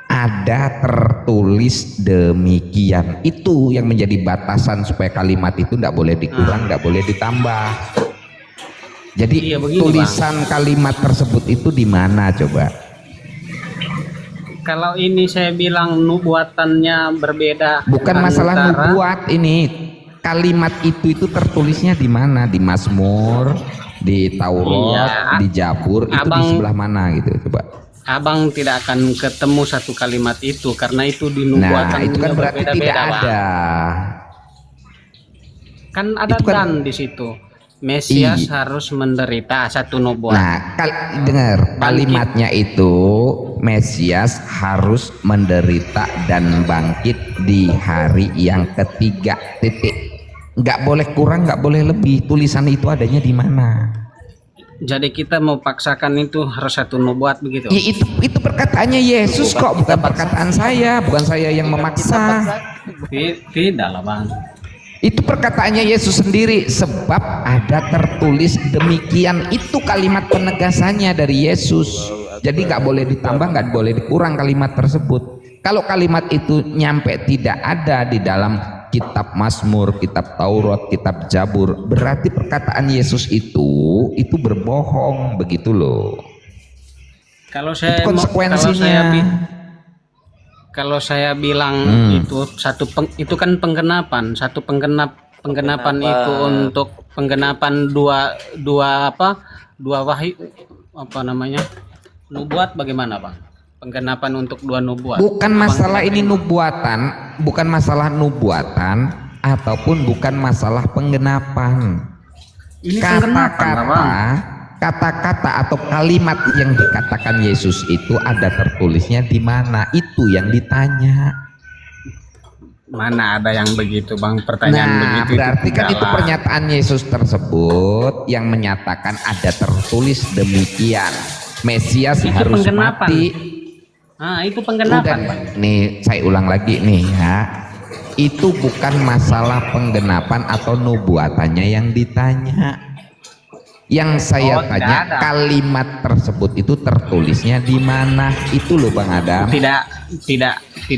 ada tertulis demikian. Itu yang menjadi batasan supaya kalimat itu tidak boleh dikurang, tidak boleh ditambah. Jadi Iya, begini, tulisan kalimat tersebut itu di mana coba? Kalau ini saya bilang nubuatannya berbeda. Bukan masalah antara- nubuat ini. Kalimat itu tertulisnya di mana? Di Mazmur, di Taurat, Iya. di Jabur, itu di Abang- sebelah mana gitu coba. Abang tidak akan ketemu satu kalimat itu karena itu di Nah, nubuatan itu kan berarti tidak berbeda-beda, Bang. ada. Kan ada Itu kan- dan di situ. Mesias Iya. harus menderita, satu nubuat. Nah, dengar kalimatnya itu Mesias harus menderita dan bangkit di hari yang ketiga. Titik. Nggak boleh kurang, nggak boleh lebih. Tulisan itu adanya di mana? Jadi kita mau paksakan itu harus satu nubuat begitu. Ya, itu perkataannya Yesus kok, bukan perkataan saya, bukan saya yang memaksa. Tidak lah, Bang. Itu perkataannya Yesus sendiri, sebab ada tertulis demikian. Itu kalimat penegasannya dari Yesus. Jadi nggak boleh ditambah, nggak boleh dikurang kalimat tersebut. Kalau kalimat itu nyampe tidak ada di dalam kitab Mazmur, kitab Taurat, kitab Jabur, berarti perkataan Yesus itu berbohong, begitu loh. Kalau saya Itu konsekuensinya. kalau saya bilang itu itu kan penggenapan, penggenapan itu untuk penggenapan dua wahyu, apa namanya, nubuat. Bagaimana, Bang? Penggenapan untuk dua nubuat. Bukan masalah ini nubuatan, bukan masalah nubuatan, ataupun bukan masalah penggenapan. Ini penggenapan, Bang. Kata-kata atau kalimat yang dikatakan Yesus itu ada tertulisnya di mana? Itu yang ditanya. Mana ada yang begitu, Bang? Pertanyaan Nah, begitu. berarti kan itu tidaklah. pernyataan Yesus tersebut yang menyatakan ada tertulis demikian. Mesias Itu harus penggenapan. mati. Ah, itu penggenapan, Bang. Nih, saya ulang lagi nih ya. Itu bukan masalah penggenapan atau nubuatannya yang ditanya. Yang saya Oh, tidak tanya ada. kalimat tersebut itu tertulisnya di mana? Itu loh Bang Adam. Tidak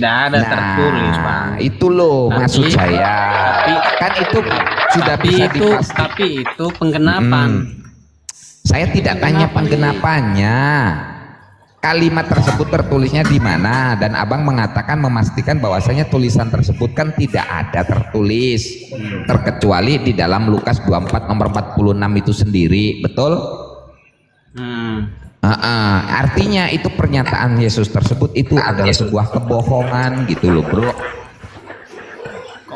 ada tertulis, Bang. Itu loh Tapi- maksud saya. Kan itu sudah bisa dipastikan. Tapi itu penggenapan. Saya tidak tanya penggenapannya. Kalimat tersebut tertulisnya di mana, dan Abang mengatakan memastikan bahwasanya tulisan tersebut kan tidak ada tertulis, terkecuali di dalam Lukas 24 nomor 46 itu sendiri, betul? Artinya itu pernyataan Yesus tersebut itu adalah sebuah kebohongan gitu loh, bro.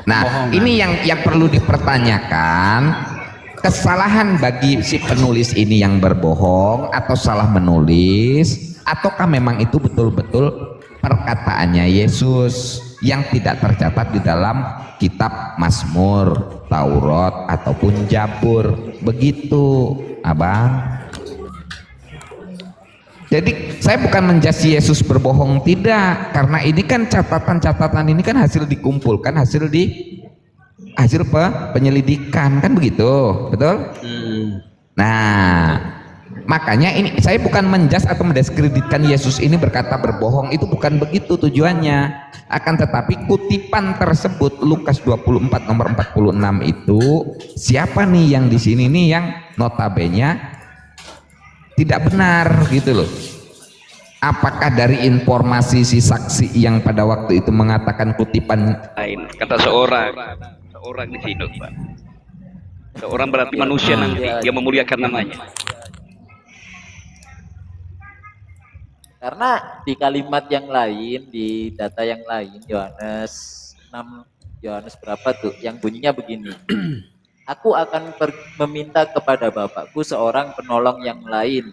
Nah, ini yang perlu dipertanyakan. Kesalahan bagi si penulis ini yang berbohong atau salah menulis, ataukah memang itu betul-betul perkataannya Yesus yang tidak tercatat di dalam kitab Mazmur, Taurat ataupun Jabur, begitu, Abang. Jadi saya bukan menjudge Yesus berbohong, tidak, karena ini kan catatan-catatan ini kan hasil dikumpulkan, hasil penyelidikan, kan begitu, betul? Nah, Makanya ini saya bukan menjas atau mendiskreditkan Yesus ini berkata berbohong, itu bukan begitu tujuannya. Akan tetapi kutipan tersebut Lukas 24 nomor 46 itu siapa nih yang di sini nih yang notabene tidak benar gitu loh. Apakah dari informasi si saksi yang pada waktu itu mengatakan kutipan Lain kata seorang di sini, Pak. Seorang berarti manusia nanti, dia memuliakan namanya. Karena di kalimat yang lain, di data yang lain, Yohanes 6, Yohanes berapa tuh, yang bunyinya begini. Aku akan meminta kepada Bapakku seorang penolong yang lain.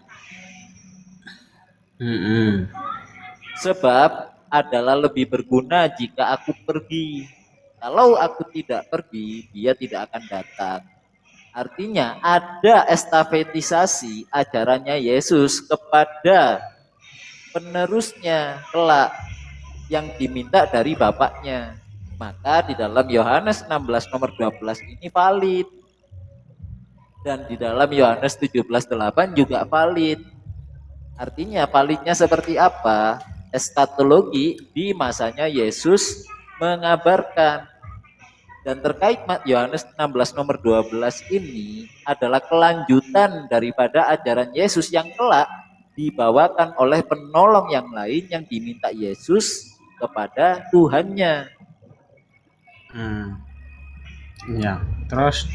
Sebab adalah lebih berguna jika aku pergi. Kalau aku tidak pergi, dia tidak akan datang. Artinya ada estafetisasi ajarannya Yesus kepada penerusnya kelak yang diminta dari Bapaknya. Maka di dalam Yohanes 16 nomor 12 ini valid. Dan di dalam Yohanes 17:8 juga valid. Artinya validnya seperti apa? Eskatologi di masanya Yesus mengabarkan. Dan terkait Yohanes 16 nomor 12 ini adalah kelanjutan daripada ajaran Yesus yang kelak dibawakan oleh penolong yang lain yang diminta Yesus kepada Tuhannya. Ya, terus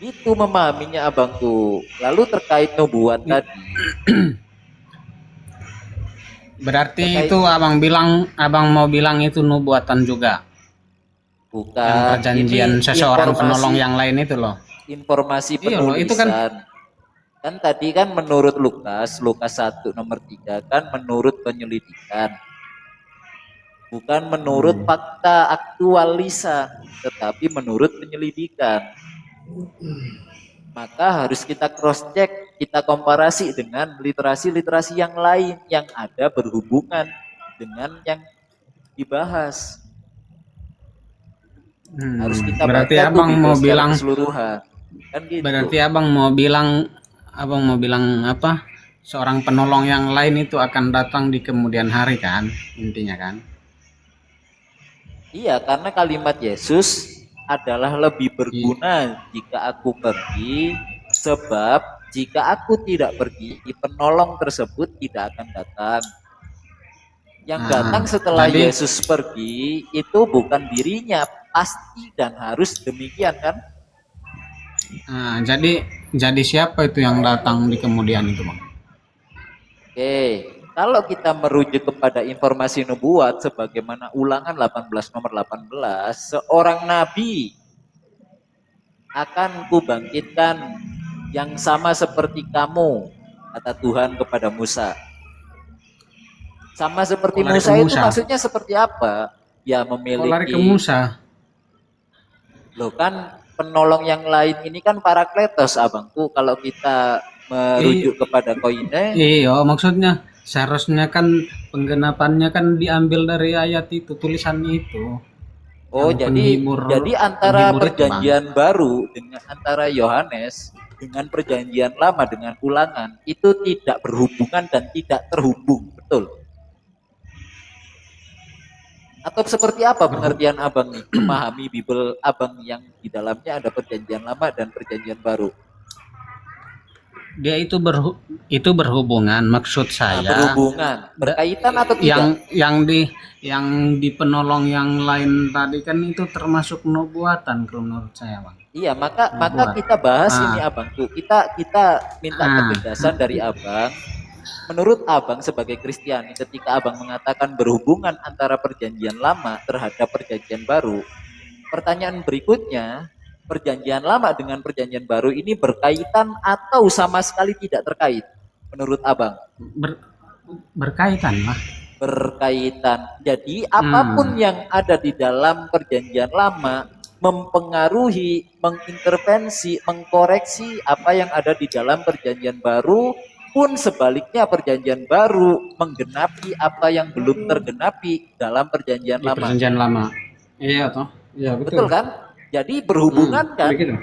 Itu memahaminya abangku. Lalu terkait nubuat tadi. berarti Terkait- itu abang mau bilang itu nubuatan juga. Yang Bukan. perjanjian Ini seseorang informasi- penolong yang lain itu loh. Informasi Iya loh, penulisan. itu kan- Kan tadi kan menurut Lukas 1 nomor 3 kan menurut penyelidikan. Bukan menurut fakta aktualisan, tetapi menurut penyelidikan. Maka harus kita cross check, kita komparasi dengan literasi-literasi yang lain yang ada berhubungan dengan yang dibahas. Harus kita Berarti baca tuh abang Bible mau secara bilang keseluruhan. Kan gitu. berarti abang mau bilang apa? Seorang penolong yang lain itu akan datang di kemudian hari kan, intinya kan? Iya, karena kalimat Yesus adalah lebih berguna jika aku pergi, sebab jika aku tidak pergi, penolong tersebut tidak akan datang. Yang datang setelah jadi- Yesus pergi itu bukan dirinya, pasti dan harus demikian kan? Nah, jadi siapa itu yang datang di kemudian itu, Bang? Oke, kalau kita merujuk kepada informasi nubuat sebagaimana Ulangan 18 nomor 18, seorang nabi akan kubangkitkan yang sama seperti kamu, kata Tuhan kepada Musa. Sama seperti Kok lari Musa ke itu Musa? maksudnya seperti apa? Ya Kok lari ke memiliki, Musa? loh kan penolong yang lain ini kan Parakletos abangku. Kalau kita merujuk kepada koine, Iya, maksudnya seharusnya kan penggenapannya kan diambil dari ayat itu, tulisan itu. oh Yang jadi antara penghibur itu, perjanjian baru dengan antara Yohanes dengan perjanjian lama dengan Ulangan itu tidak berhubungan dan tidak terhubung, betul? Atau seperti apa pengertian abang nih memahami Bible abang yang di dalamnya ada perjanjian lama dan perjanjian baru? Dia itu berhubungan, maksud Nah, saya. berhubungan, berkaitan atau tidak? Yang di penolong yang lain tadi kan itu termasuk nubuatan kalau menurut saya, Bang. Iya, maka Nubuat. kita bahas Ah. ini abangku. Kita minta ketegasan dari abang. Menurut abang sebagai Kristiani, ketika abang mengatakan berhubungan antara perjanjian lama terhadap perjanjian baru, pertanyaan berikutnya, perjanjian lama dengan perjanjian baru ini berkaitan atau sama sekali tidak terkait? Menurut abang, Berkaitan lah. berkaitan. Jadi apapun yang ada di dalam perjanjian lama mempengaruhi, mengintervensi, mengkoreksi apa yang ada di dalam perjanjian baru, pun sebaliknya perjanjian baru menggenapi apa yang belum tergenapi dalam perjanjian Di lama. perjanjian lama. Iya toh? Iya Betul kan? Jadi berhubungan kan? Begitu.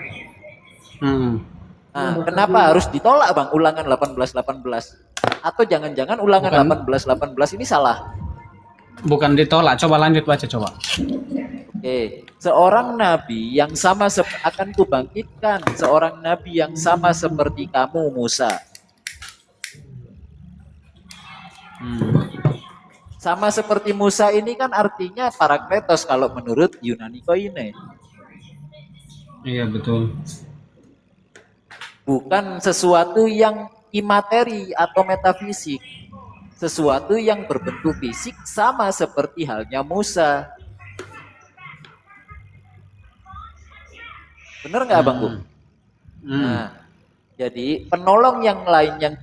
Nah, kenapa harus ditolak Bang Ulangan 18:18? Atau jangan-jangan Ulangan Bukan. 18:18 ini salah? Bukan ditolak, coba lanjut baca coba. Oke, seorang nabi yang sama akan kubangkitkan, seorang nabi yang sama seperti kamu Musa. Sama seperti Musa ini kan artinya parakletos kalau menurut Yunani Koine. Iya betul. Bukan sesuatu yang imateri atau metafisik. Sesuatu yang berbentuk fisik sama seperti halnya Musa. Bener nggak Bang Bu? Nah, jadi penolong yang lain yang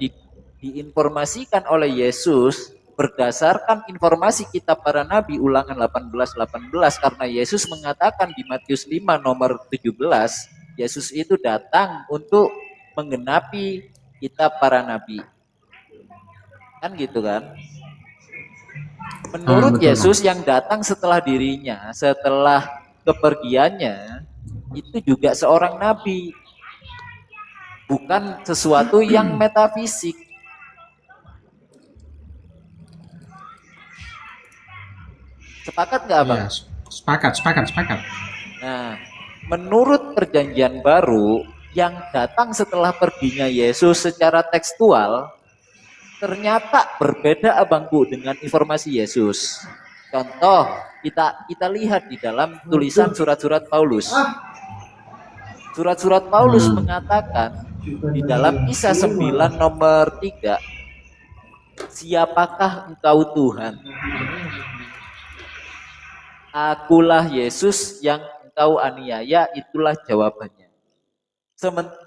diinformasikan oleh Yesus berdasarkan informasi kitab para nabi Ulangan 18:18 karena Yesus mengatakan di Matius 5 nomor 17, Yesus itu datang untuk menggenapi kitab para nabi. Kan gitu kan? Menurut Betul, Yesus yang datang setelah dirinya, setelah kepergiannya, itu juga seorang nabi. Bukan sesuatu yang metafisik. Sepakat nggak Abang? Iya, sepakat. Nah, menurut perjanjian baru, yang datang setelah perginya Yesus secara tekstual, ternyata berbeda Abangku dengan informasi Yesus. Contoh, kita lihat di dalam tulisan surat-surat Paulus. Surat-surat Paulus mengatakan di dalam Kisah 9 nomor 3, siapakah engkau Tuhan? Akulah Yesus yang engkau aniaya, itulah jawabannya.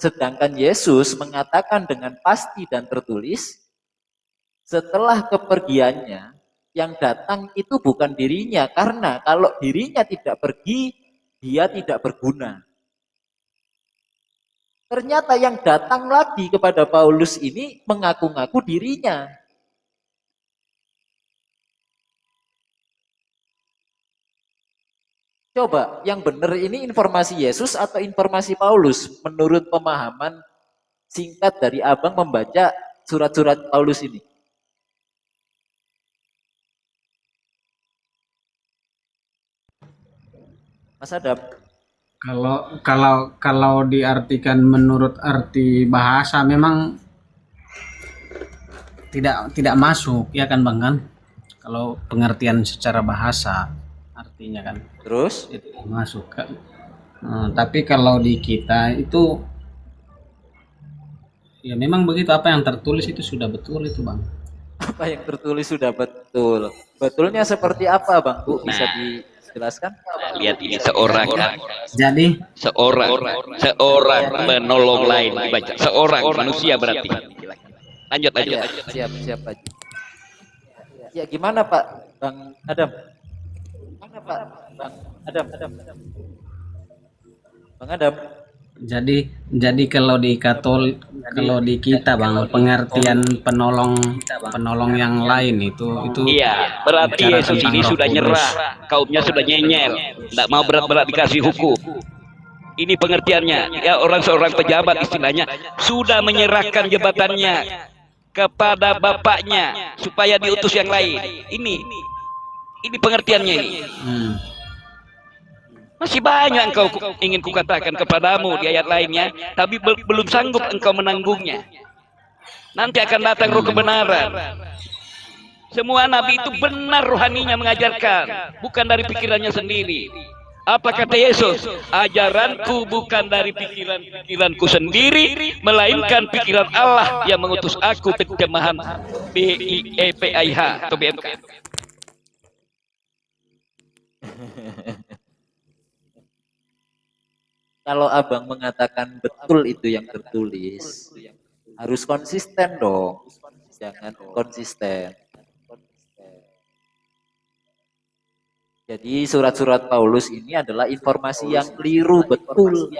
Sedangkan Yesus mengatakan dengan pasti dan tertulis, setelah kepergiannya, yang datang itu bukan dirinya, karena kalau dirinya tidak pergi, dia tidak berguna. Ternyata yang datang lagi kepada Paulus ini mengaku-ngaku dirinya. Coba, yang benar ini informasi Yesus atau informasi Paulus? Menurut pemahaman singkat dari Abang membaca surat-surat Paulus ini. Mas Adam. Kalau diartikan menurut arti bahasa memang tidak masuk ya kan Bang kan? Kalau pengertian secara bahasa artinya kan Terus? itu masuk kan. Tapi kalau di kita itu ya memang begitu, apa yang tertulis itu sudah betul itu Bang. Apa yang tertulis sudah betul. Betulnya seperti apa Bang Bu? Bisa dijelaskan? Lihat ini seorang Jadi menolong lain dibaca. Seorang manusia berarti. Lanjut. Siap Pak. Ya gimana Pak Bang Adam? Gimana Pak Bang Adam? Bang Adam. Jadi kalau di kita Bang, pengertian penolong yang lain itu Iya, berarti bicara Yesus tentang ini Roh sudah Kudus. nyerah. Kaumnya sudah nyenyel, tidak mau berat-berat dikasih hukum. Ini pengertiannya. Ya, seorang pejabat istilahnya sudah menyerahkan jabatannya kepada bapaknya supaya diutus yang lain. Ini pengertiannya ini. Masih banyak engkau ingin kukatakan kepadamu di ayat lainnya, tapi belum sanggup engkau menanggungnya. Nanti akan datang roh kebenaran. Semua nabi itu benar rohaninya mengajarkan, bukan dari pikirannya sendiri. Apa kata Yesus? Ajaranku bukan dari pikiranku sendiri, melainkan pikiran Allah yang mengutus aku, terjemahan BIEPIH atau BMK. Kalau Abang mengatakan betul itu yang tertulis, harus konsisten dong. Jangan konsisten. Jadi surat-surat Paulus ini adalah informasi yang keliru betul.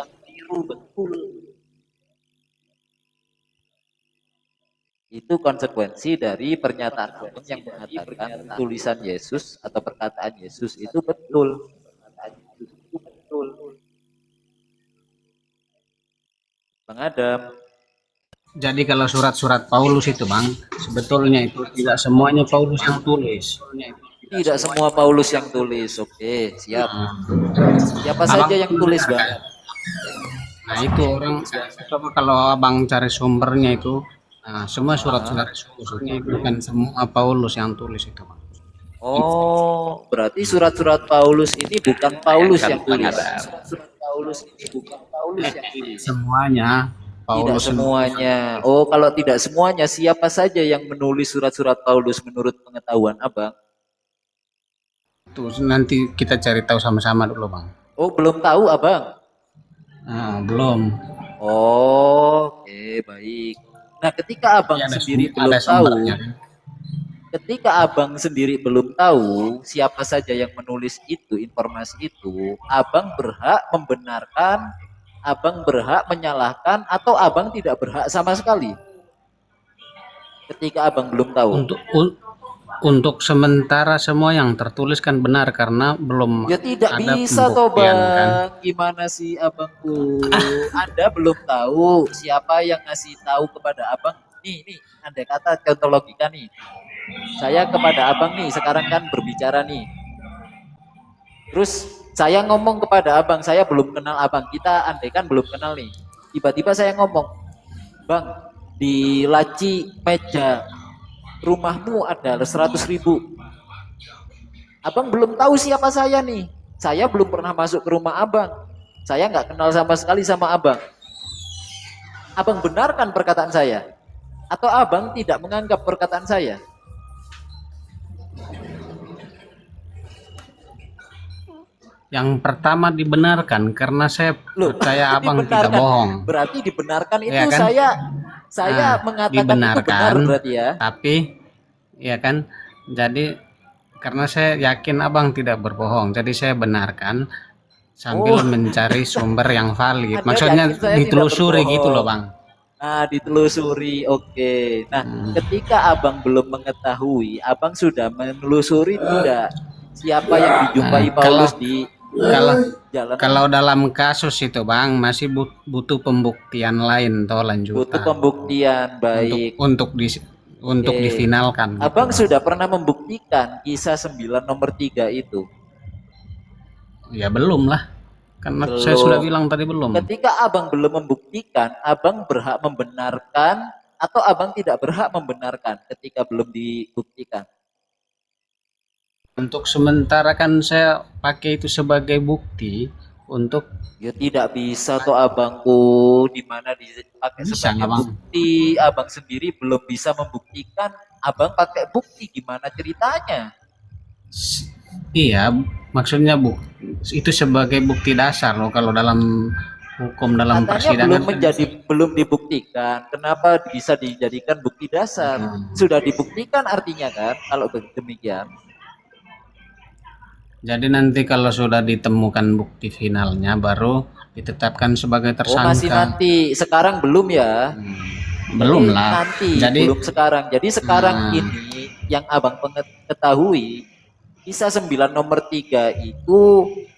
Itu konsekuensi dari pernyataan Abang yang mengatakan tulisan Yesus atau perkataan Yesus itu betul. Bang Adam. Jadi kalau surat-surat Paulus itu bang, sebetulnya itu tidak semuanya Paulus yang tulis. Tidak semua Paulus yang tulis. Oke, siap. Siapa saja yang tulis, Bang? Nah itu orang, coba kalau abang cari sumbernya itu, nah, semua surat-surat Paulus ini bukan semua Paulus yang tulis itu bang. Oh, berarti surat-surat Paulus ini bukan Paulus yang tulis. Surat-surat Paulus ini bukan Paulus yang tulis. Semuanya Tidak Paulus semuanya. Oh, kalau tidak semuanya, siapa saja yang menulis surat-surat Paulus menurut pengetahuan Abang? itu nanti kita cari tahu sama-sama dulu bang. Oh, belum tahu Abang? Nah, belum. Oh, oke, baik. Nah, ketika Abang Ada sendiri sum- belum ada tahu, sumbernya, kan? ketika Abang sendiri belum tahu siapa saja yang menulis itu, informasi itu, Abang berhak membenarkan, Abang berhak menyalahkan, atau Abang tidak berhak sama sekali? Ketika Abang belum tahu. Untuk sementara semua yang tertulis kan benar karena belum Ya tidak ada bisa toh pembuktian, Bang. kan? Gimana sih Abangku? Anda belum tahu siapa yang ngasih tahu kepada Abang. Nih, andai kata contoh logika nih. Saya kepada Abang nih, sekarang kan berbicara nih. Terus saya ngomong kepada Abang, saya belum kenal Abang. Kita andai kan belum kenal nih. Tiba-tiba saya ngomong, Bang, di laci meja rumahmu ada 100.000. Abang belum tahu siapa saya nih. Saya belum pernah masuk ke rumah Abang. Saya nggak kenal sama sekali sama Abang. Abang benarkan perkataan saya? Atau Abang tidak menganggap perkataan saya? Yang pertama dibenarkan karena saya Loh, percaya abang tidak dibenarkan. bohong. Berarti dibenarkan itu Ya kan? saya Nah, mengatakan itu dibenarkan, benar berarti ya. Tapi ya kan, jadi karena saya yakin abang tidak berbohong, jadi saya benarkan sambil mencari sumber yang valid. Anda Maksudnya yakin saya ditelusuri tidak gitu loh berbohong? bang. Nah, ditelusuri. Oke. Nah, ketika Abang belum mengetahui, Abang sudah menelusuri tidak siapa yang dijumpai Nah, Paulus di Kalau jalan? kalau dalam kasus itu bang masih butuh pembuktian lain atau lanjutan. Butuh pembuktian, baik. Untuk Oke. difinalkan. gitu, Abang Bang. sudah pernah membuktikan kisah 9 nomor 3 itu? Ya belum lah, karena Belum. saya sudah bilang tadi belum. Ketika Abang belum membuktikan, Abang berhak membenarkan atau Abang tidak berhak membenarkan ketika belum dibuktikan? Untuk sementara kan saya pakai itu sebagai bukti untuk Ya tidak bisa toh Abangku, di mana dipakai Bisa, sebagai Abang. bukti, Abang sendiri belum bisa membuktikan, Abang pakai bukti, gimana ceritanya? iya, maksudnya itu sebagai bukti dasar loh kalau dalam hukum dalam Katanya persidangan belum dibuktikan, kenapa bisa dijadikan bukti dasar? Sudah dibuktikan artinya kan, kalau demikian. Jadi nanti kalau sudah ditemukan bukti finalnya baru ditetapkan sebagai Oh tersangka. masih nanti, sekarang belum ya? Belum Jadi lah. Nanti, Jadi belum sekarang. Jadi sekarang ini yang Abang ketahui, kisah 9 nomor 3 itu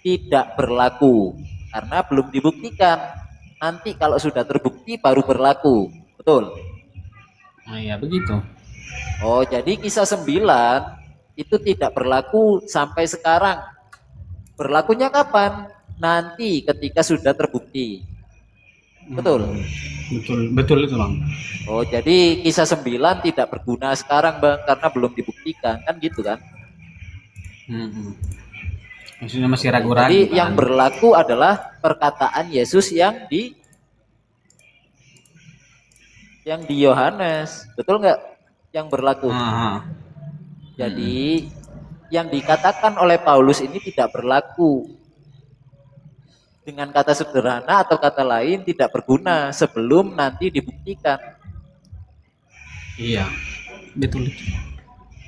tidak berlaku karena belum dibuktikan. Nanti kalau sudah terbukti baru berlaku. Betul? Nah, ya begitu. Oh, jadi kisah 9 itu tidak berlaku sampai sekarang. Berlakunya kapan? Nanti ketika sudah terbukti. Betul? Betul itu bang. Oh, jadi kisah 9 tidak berguna sekarang, Bang, karena belum dibuktikan, kan gitu kan? Maksudnya masih ragu-ragu. Jadi kan? yang berlaku adalah perkataan Yesus yang di Yohanes. Betul nggak? Yang berlaku. Jadi yang dikatakan oleh Paulus ini tidak berlaku. Dengan kata sederhana atau kata lain tidak berguna sebelum nanti dibuktikan. Iya, betul.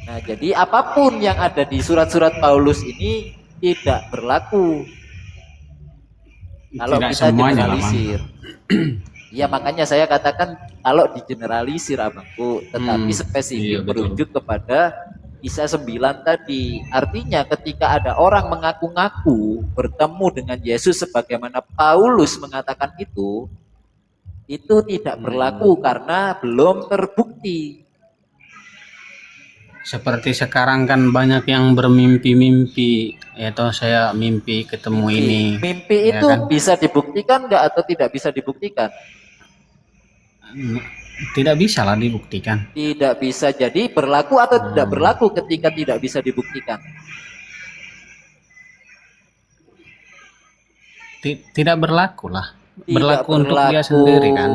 Nah, jadi apapun yang ada di surat-surat Paulus ini tidak berlaku. Kalau Tidak kita semuanya, generalisir. Ya makanya saya katakan kalau digeneralisir Abangku, tetapi spesifik iya, betul. merujuk kepada kisah 9 tadi. Artinya ketika ada orang mengaku-ngaku bertemu dengan Yesus sebagaimana Paulus mengatakan itu, Itu tidak berlaku karena belum terbukti. Seperti sekarang kan banyak yang bermimpi-mimpi, yaitu saya mimpi ketemu ini. Mimpi ya itu kan? bisa dibuktikan nggak atau tidak bisa dibuktikan? Tidak bisa lah dibuktikan. Tidak bisa. Jadi berlaku atau tidak berlaku ketika tidak bisa dibuktikan? Tidak berlaku lah. Tidak Berlaku untuk dia sendiri kan.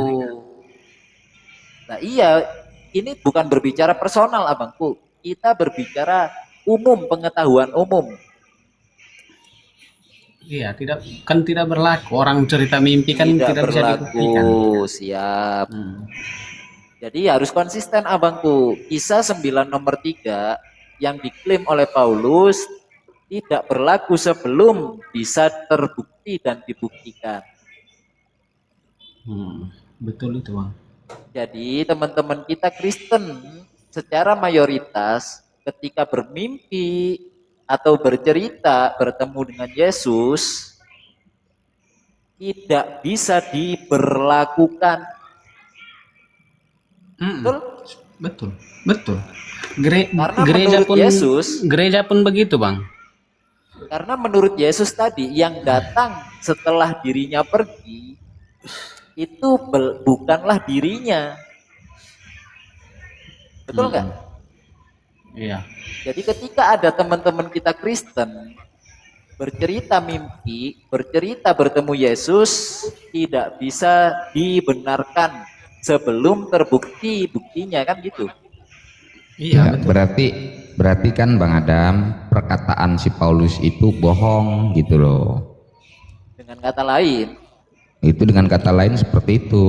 Nah iya, ini bukan berbicara personal abangku. Kita berbicara umum, pengetahuan umum. Iya, tidak berlaku. Orang cerita mimpi kan tidak bisa dibuktikan. Siap. Jadi harus konsisten abangku. Kisah 9 nomor 3 yang diklaim oleh Paulus tidak berlaku sebelum bisa terbukti dan dibuktikan. Betul itu, Bang. Jadi teman-teman kita Kristen secara mayoritas ketika bermimpi atau bercerita bertemu dengan Yesus tidak bisa diberlakukan. Betul. Karena Gereja pun begitu, Bang. Karena menurut Yesus tadi yang datang setelah dirinya pergi itu bukanlah dirinya. Betul nggak? Iya. Jadi ketika ada teman-teman kita Kristen bercerita mimpi, bercerita bertemu Yesus, tidak bisa dibenarkan sebelum terbukti buktinya, kan gitu. Iya, berarti kan Bang Adam, perkataan si Paulus itu bohong gitu loh. Dengan kata lain, itu dengan kata lain seperti itu.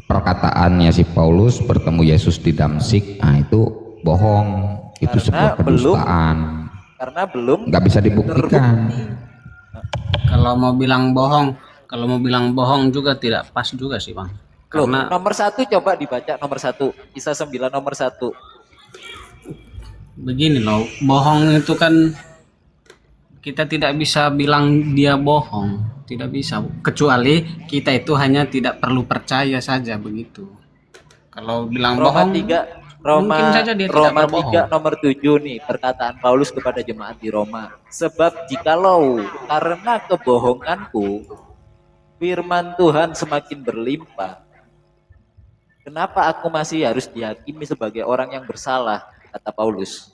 Perkataannya si Paulus bertemu Yesus di Damsik, nah itu bohong. Itu sebuah kedustaan. Karena belum nggak bisa dibuktikan. Kalau mau bilang bohong juga tidak pas juga sih, Bang. Karena nomor 1 coba dibaca nomor 1, Kisah 9 nomor 1. Begini loh, bohong itu kan kita tidak bisa bilang dia bohong. Tidak bisa, kecuali kita itu hanya tidak perlu percaya saja begitu. Kalau bilang bohong, mungkin saja dia tidak berbohong. 3 nomor 7 nih, perkataan Paulus kepada jemaat di Roma. Sebab jikalau karena kebohonganku firman Tuhan semakin berlimpah, kenapa aku masih harus dihakimi sebagai orang yang bersalah, kata Paulus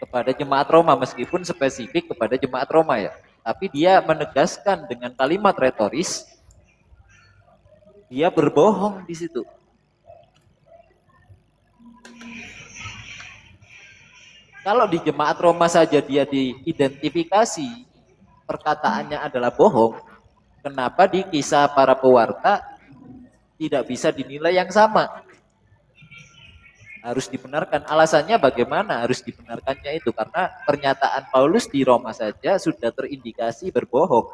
kepada jemaat Roma, meskipun spesifik kepada jemaat Roma ya. Tapi dia menegaskan dengan kalimat retoris, dia berbohong di situ. Kalau di jemaat Roma saja dia diidentifikasi perkataannya adalah bohong, kenapa di kisah para pewarta tidak bisa dinilai yang sama? Harus dibenarkan. Alasannya bagaimana harus dibenarkannya itu? Karena pernyataan Paulus di Roma saja sudah terindikasi berbohong.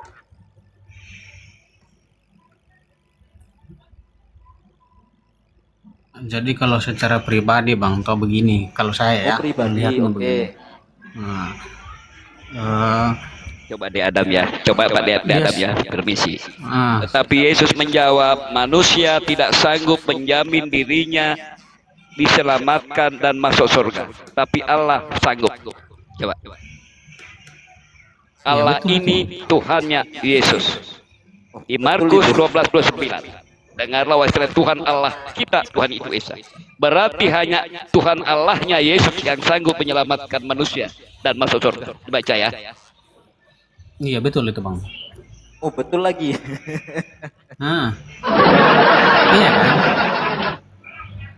Jadi kalau secara pribadi, Bang, atau begini, kalau saya pribadi, begini. Coba di Adam ya, coba Pak lihat di Adam ya, permisi. Tetapi Yesus menjawab, manusia tidak sanggup menjamin dirinya diselamatkan dan masuk surga, tapi Allah sanggup. Coba. Allah ini Tuhannya Yesus. Di Markus 12:29. Dengarlah wahai sekalian, Tuhan Allah kita, Tuhan itu Esa. Berarti hanya Tuhan Allahnya Yesus yang sanggup menyelamatkan manusia dan masuk surga. Dibaca ya. Iya betul itu, Bang. Oh betul lagi. Iya kan?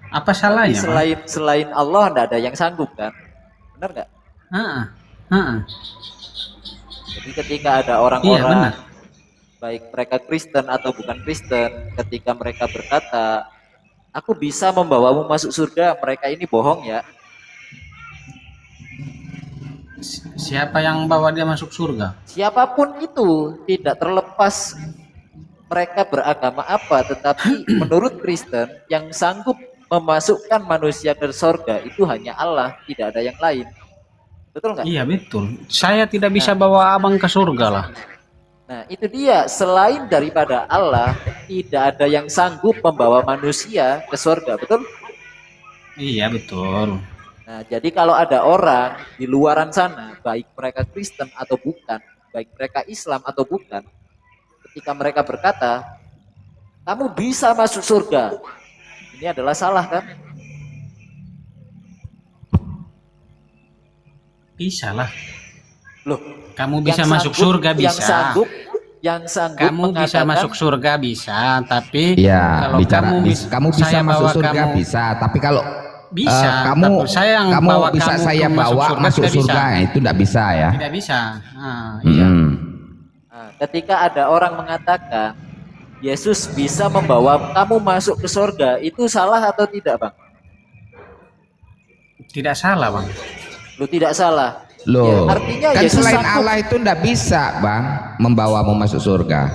Apa salahnya? Selain Allah tidak ada yang sanggup kan? Benar nggak? Jadi ketika ada orang-orang, baik mereka Kristen atau bukan Kristen, ketika mereka berkata, aku bisa membawamu masuk surga, mereka ini bohong ya. Siapa yang bawa dia masuk surga? Siapapun itu, tidak terlepas mereka beragama apa, tetapi menurut Kristen yang sanggup memasukkan manusia ke surga itu hanya Allah, tidak ada yang lain. Betul nggak? Iya betul. Saya tidak bisa bawa abang ke surga lah. Nah, itu dia, selain daripada Allah, tidak ada yang sanggup membawa manusia ke surga, betul? Iya betul. Nah, jadi kalau ada orang di luaran sana, baik mereka Kristen atau bukan, baik mereka Islam atau bukan, ketika mereka berkata, kamu bisa masuk surga, ini adalah salah kan? Bisa lah. Loh, Kamu bisa yang masuk sanggup- surga Yang bisa. sanggup Kamu bisa mengatakan, masuk surga bisa, tapi Ya, kalau bicara kamu bisa saya masuk bawa surga kamu, bisa, tapi kalau bisa. kamu tapi saya yang kamu bawa bisa kamu saya ke bawa masuk tidak surga, bisa. itu tidak bisa ya. Tidak bisa. Nah, iya. Nah, ketika ada orang mengatakan Yesus bisa membawa kamu masuk ke surga, itu salah atau tidak, Bang? Tidak salah, Bang. Lu tidak salah. Loh, Ya, artinya kan Yesus selain sanggup. Allah itu tidak bisa, Bang, membawamu masuk surga.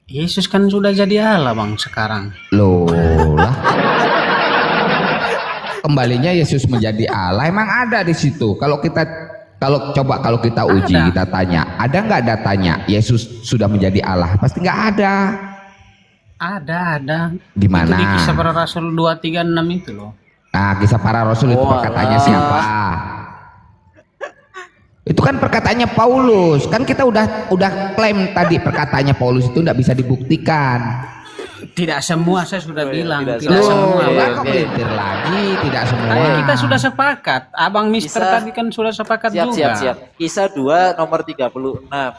Yesus kan sudah jadi Allah, Bang, sekarang. Loh lah. Kembalinya Yesus menjadi Allah, emang ada di situ. Kalau kita uji, Ada. kita tanya, ada nggak datanya Yesus sudah menjadi Allah? Pasti nggak ada. Ada. Di mana? Itu di Kisah Para Rasul 236 itu loh. Nah, Kisah Para Rasul itu Oh, perkataannya alah. siapa? Itu kan perkataannya Paulus. Kan kita udah klaim tadi perkataannya Paulus itu tidak bisa dibuktikan. Tidak semua, saya sudah bilang. tidak Tidak semua. semua, Oke, Lah Bang. kok oke. melintir lagi? Tidak semua. Kan kita sudah sepakat. Abang Mister Kisah- tadi kan sudah sepakat Siap, juga. siap. Kisah 2 nomor 36.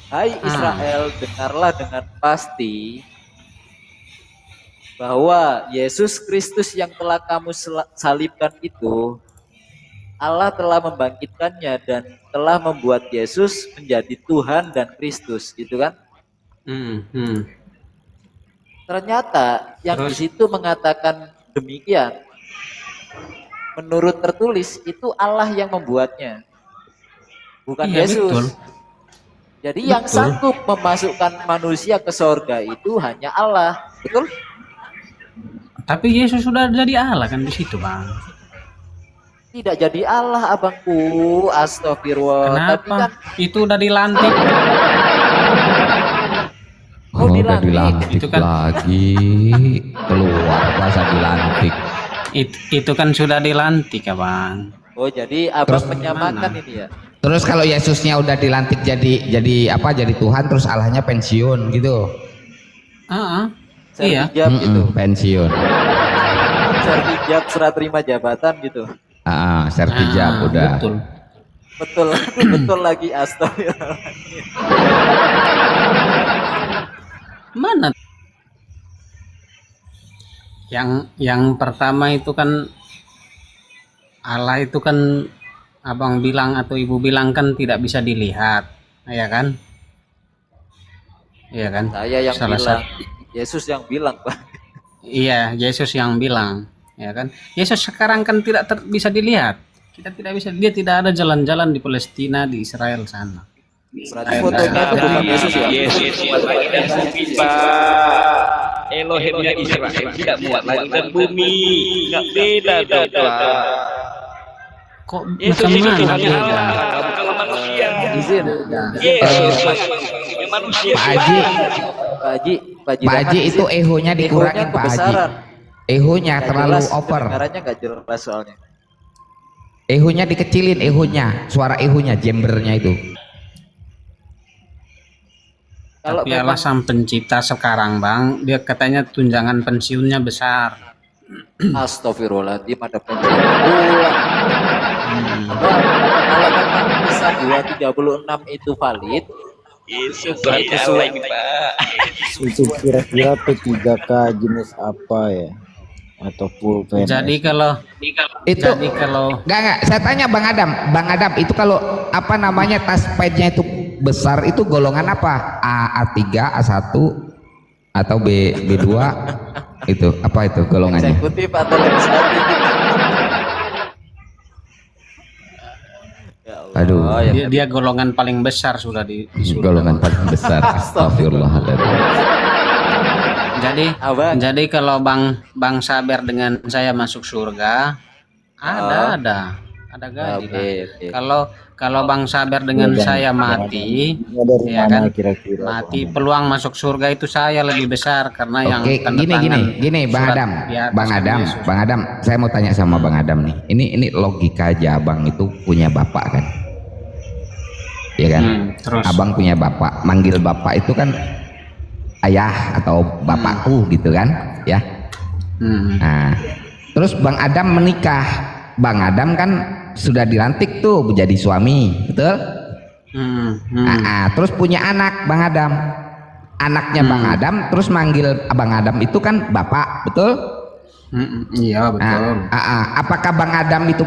Hai Israel, dengarlah dengan pasti bahwa Yesus Kristus yang telah kamu salibkan itu, Allah telah membangkitkannya dan telah membuat Yesus menjadi Tuhan dan Kristus, gitu kan? Hmm. Ternyata yang di situ mengatakan demikian, menurut tertulis itu Allah yang membuatnya, bukan Iya, Yesus. betul. Jadi yang Betul. sanggup memasukkan manusia ke sorga itu hanya Allah, betul? Tapi Yesus sudah jadi Allah kan di situ, Bang. Tidak jadi Allah, abangku. Astagfirullah. Tapi kan Kenapa? Itu udah dilantik. Oh, udah dilantik. dilantik Itu kan- lagi. Keluar bahasa dilantik. Itu kan sudah dilantik ya, Bang. Oh, jadi abang Terus menyamakan gimana? ini ya. Terus kalau Yesusnya udah dilantik jadi apa? Jadi Tuhan, terus Allahnya pensiun gitu. Iya. Sertijab gitu. Pensiun. Sertijab serah terima jabatan gitu. Sertijab udah. Betul. Betul, betul lagi, astagfirullah. Mana? Yang pertama itu kan Allah itu kan abang bilang atau ibu bilang kan tidak bisa dilihat, ya kan? Iya kan? Saya yang Salah bilang, satu- Yesus yang bilang, Pak. Iya, Yesus yang bilang, ya kan? Yesus sekarang kan tidak bisa dilihat. Kita tidak bisa, dia tidak ada jalan-jalan di Palestina, di Israel sana. Berarti fotonya itu bukan Yesus ya? Yesus muat langit dan bumi, Pak. Elohimnya Israel tidak muat langit dan bumi. Nggak beda dong, Pak. Kok Yesus macam itu mana Tuhannya beda? Allah, bukan manusia. Izin. Yesus manusia manusia. Pak Haji, Pak Haji Pak Haji itu ehonya dikurangin Pak Haji. Ehonya terlalu over. Kedengarannya nggak jelas soalnya. Ehonya dikecilin, ehonya, suara ehonya, jembernya itu. Kalau Tapi Allah sang pencipta sekarang, Bang, dia katanya tunjangan pensiunnya besar. Astagfirullahaladzim, ada pensiun ulang. Bang, kalau memang kisah 236 itu valid, Yesus Tuhan Allah ini, Pak. Itu kira-kira P3K jenis apa ya? Atau full PNS? Jadi kalau Itu enggak, saya tanya Bang Adam itu kalau apa namanya taspadnya itu besar itu golongan apa? A3, A1 atau B2 itu apa itu golongannya? eksekutif atau legislatif. Ya Allah, Aduh. ya dia golongan paling besar sudah di surga. Golongan paling besar. Astagfirullahaladzim. Abang. Jadi kalau Bang Saber dengan saya masuk surga, ada ada gaji Oke, lah. oke. Kalau Bang Sabar dengan saya mati, dari ya mana kan, kira-kira? mati peluang masuk surga itu saya lebih besar karena yang Oke, tanda gini tangan Bang surat Adam, di atas Bang kan Adam, Yesus. Bang Adam, saya mau tanya sama Bang Adam nih. Ini logika aja, Abang itu punya bapak kan? Ya kan? Terus Abang punya bapak, manggil bapak itu kan ayah atau bapakku gitu kan? Ya. Nah, terus Bang Adam menikah. Bang Adam kan sudah dilantik tuh menjadi suami, betul? Terus punya anak Bang Adam. Anaknya Bang Adam terus manggil Abang Adam itu kan bapak, betul? Iya betul. Apakah Bang Adam itu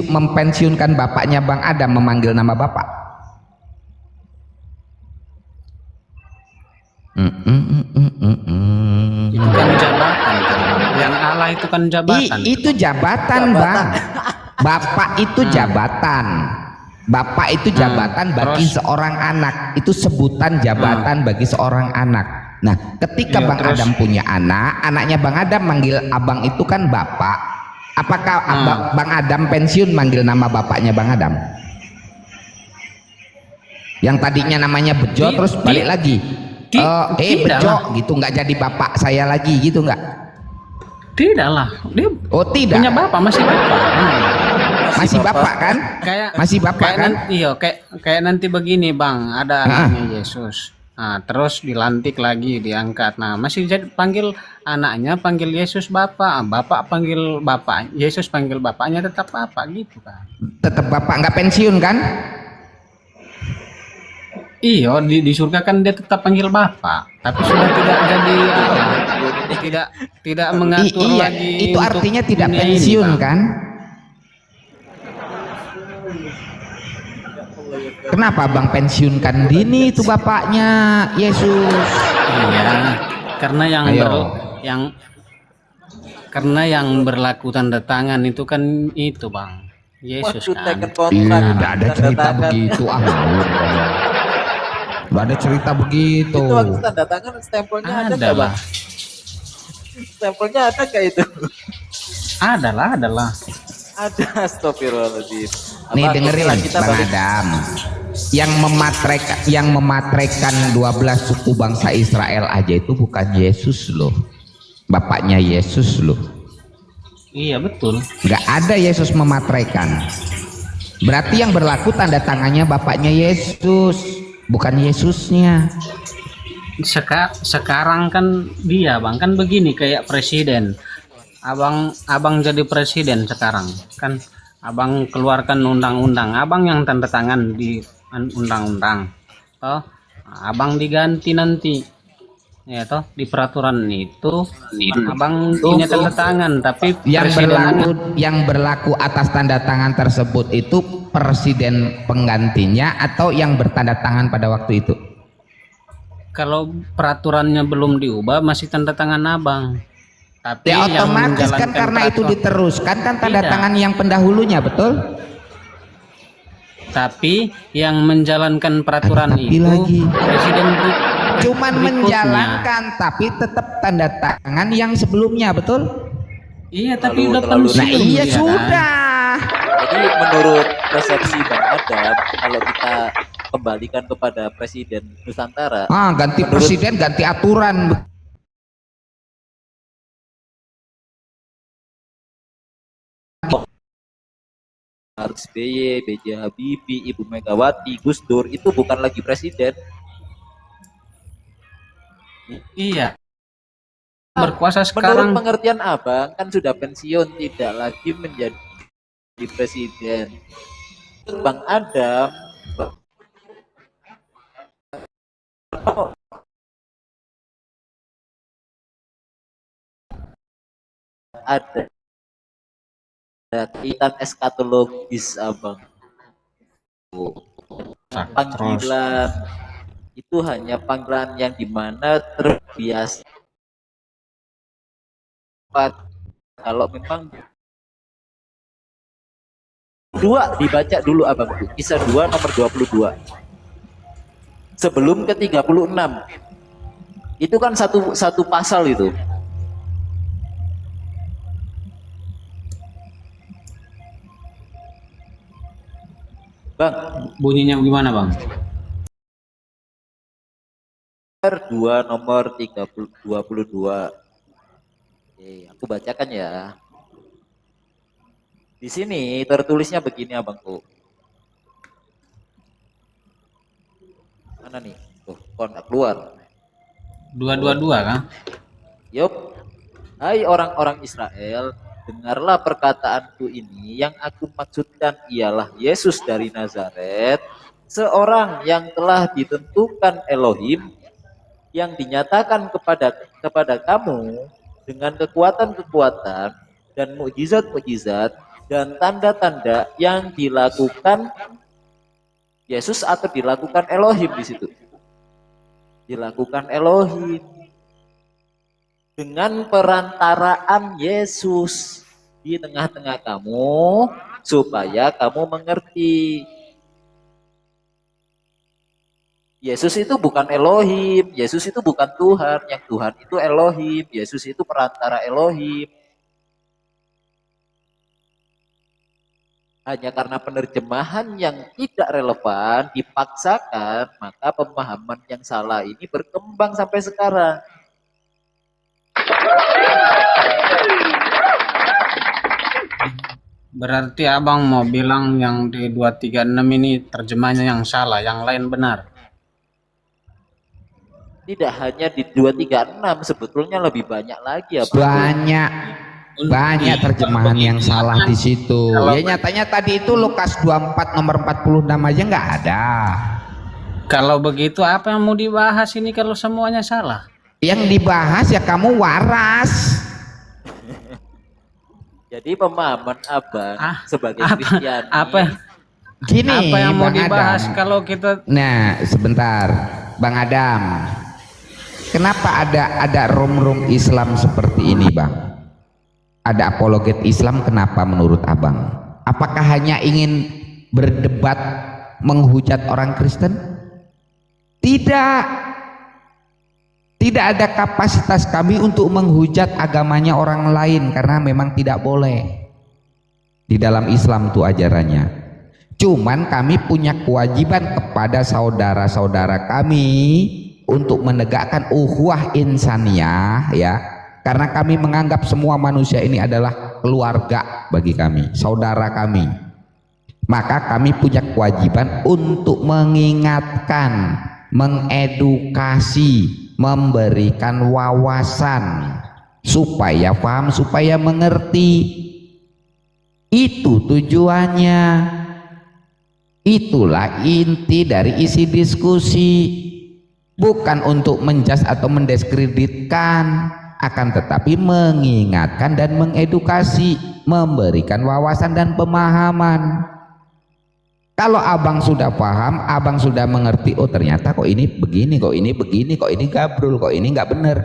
mempensiunkan bapaknya Bang Adam memanggil nama bapak? Itu kan jabatan kan, Bang. Yang Allah itu kan jabatan. Itu jabatan, Bang. Bapak itu jabatan. Bapak itu jabatan bagi terus? seorang anak. Itu sebutan jabatan bagi seorang anak. Nah, ketika Iya, Bang terus? Adam punya anak, anaknya Bang Adam manggil abang itu kan bapak. Apakah Bang Adam pensiun manggil nama bapaknya Bang Adam? Yang tadinya namanya Bejo terus balik lagi. tidak Bejo lah. gitu, nggak jadi bapak saya lagi gitu nggak? Tidak lah, dia Oh tidak. punya bapak, masih bapak. Masih bapak kan? Kayak Masih bapak kayak kan? Iya, kayak nanti begini Bang, ada anaknya Yesus. Nah, terus dilantik lagi, diangkat. Nah, masih jadi panggil anaknya, panggil Yesus bapak, bapak panggil bapak, Yesus panggil bapaknya tetap bapak gitu kan. Tetap bapak nggak pensiun kan? Iya, di surga kan dia tetap panggil bapak, tapi sudah tidak jadi tidak mengatur Iya, lagi. itu untuk artinya tidak dunia ini, pensiun Bang. kan? Kenapa Bang pensiunkan dini itu bapaknya Yesus? Iya, karena karena yang berlaku tanda tangan itu kan itu Bang, Yesus kan. Tidak ada cerita begitu, ngawur. Nggak ada cerita begitu. Itu waktu tanda tangan stempelnya ada Ada nggak, Bang? Bang, Stempelnya ada nggak itu? adalah. Ada, astagfirullahaladzim. Nih Apa, dengerin itulah kita Bang balik- Adam. Yang mematrekan 12 suku bangsa Israel aja itu bukan Yesus loh. Bapaknya Yesus loh. Iya betul. Nggak ada Yesus mematrekan. Berarti yang berlaku tanda tangannya bapaknya Yesus, bukan Yesusnya. Sekarang kan dia Bang, kan begini kayak presiden. Abang jadi presiden sekarang kan, abang keluarkan undang-undang, abang yang tanda tangan di undang-undang, toh abang diganti nanti, ya toh di peraturan itu abang punya tanda tangan, tapi Yang berlaku atas tanda tangan tersebut itu presiden penggantinya atau yang bertanda tangan pada waktu itu? kalau peraturannya belum diubah masih tanda tangan abang. Tapi Ya yang otomatis kan menjalankan karena itu peraturan- diteruskan kan tanda Tidak. tangan yang pendahulunya, betul? Tapi yang menjalankan peraturan Tapi itu lagi. presiden Cuman berikutnya. menjalankan tapi tetap tanda tangan yang sebelumnya, betul? Iya, tapi Terlalu- udah terlalu- Nah pensiun iya dia, kan? sudah. Jadi menurut persepsi Bang Adam, kalau kita kembalikan kepada Presiden Nusantara, Ganti menurut- presiden, ganti aturan. SBY, B.J. Habibie, Ibu Megawati, Gus Dur itu bukan lagi presiden. Iya. Berkuasa Menurut sekarang. pengertian Abang kan sudah pensiun, tidak lagi menjadi presiden. Bang Adam ada kaitan eskatologis Abang. Panggilan itu hanya panggilan yang dimana terbiasa. Kalau memang dua dibaca dulu Abang, Kisah 2 nomor 22 sebelum ke 36 itu kan satu pasal itu. Bang, Bunyinya gimana, Bang? 2 nomor 22. Oke, aku bacakan ya. Di sini tertulisnya begini abangku. Mana nih? Tuh, kok nggak keluar? 222 kan? Yup. Hai orang-orang Israel, dengarlah perkataanku ini. Yang aku maksudkan ialah Yesus dari Nazaret, seorang yang telah ditentukan Elohim, yang dinyatakan kepada kamu dengan kekuatan-kekuatan dan mukjizat-mukjizat dan tanda-tanda yang dilakukan Yesus atau dilakukan Elohim di situ. Dilakukan Elohim dengan perantaraan Yesus di tengah-tengah kamu supaya kamu mengerti. Yesus itu bukan Elohim, Yesus itu bukan Tuhan, yang Tuhan itu Elohim, Yesus itu perantara Elohim. Hanya karena penerjemahan yang tidak relevan dipaksakan, maka pemahaman yang salah ini berkembang sampai sekarang. Berarti abang mau bilang yang di 236 ini terjemahnya yang salah, yang lain benar. Tidak hanya di 236, sebetulnya lebih banyak lagi ya. Banyak terjemahan yang salah di situ. Ya nyatanya tadi itu Lukas 24 nomor 46 aja nggak ada. Kalau begitu apa yang mau dibahas ini kalau semuanya salah? Yang dibahas ya kamu waras. Jadi pemahaman abang sebagai Kristiani. Gini, apa yang mau Bang dibahas Adam. kalau kita? Nah, sebentar, Bang Adam. Kenapa ada rom-rom Islam seperti ini, Bang? Ada apologet Islam, kenapa menurut abang? Apakah hanya ingin berdebat menghujat orang Kristen? Tidak. Tidak ada kapasitas kami untuk menghujat agamanya orang lain karena memang tidak boleh. Di dalam Islam itu ajarannya. Cuman kami punya kewajiban kepada saudara-saudara kami untuk menegakkan ukhuwah insaniyah, ya. Karena kami menganggap semua manusia ini adalah keluarga bagi kami, saudara kami. Maka kami punya kewajiban untuk mengingatkan, mengedukasi, memberikan wawasan supaya paham, supaya mengerti. Itu tujuannya. Itulah inti dari isi diskusi. Bukan untuk menjas atau mendiskreditkan, akan tetapi mengingatkan dan mengedukasi, memberikan wawasan dan pemahaman. Kalau abang sudah paham, abang sudah mengerti, oh ternyata kok ini begini, kok ini begini, kok ini gabrul, kok ini nggak bener.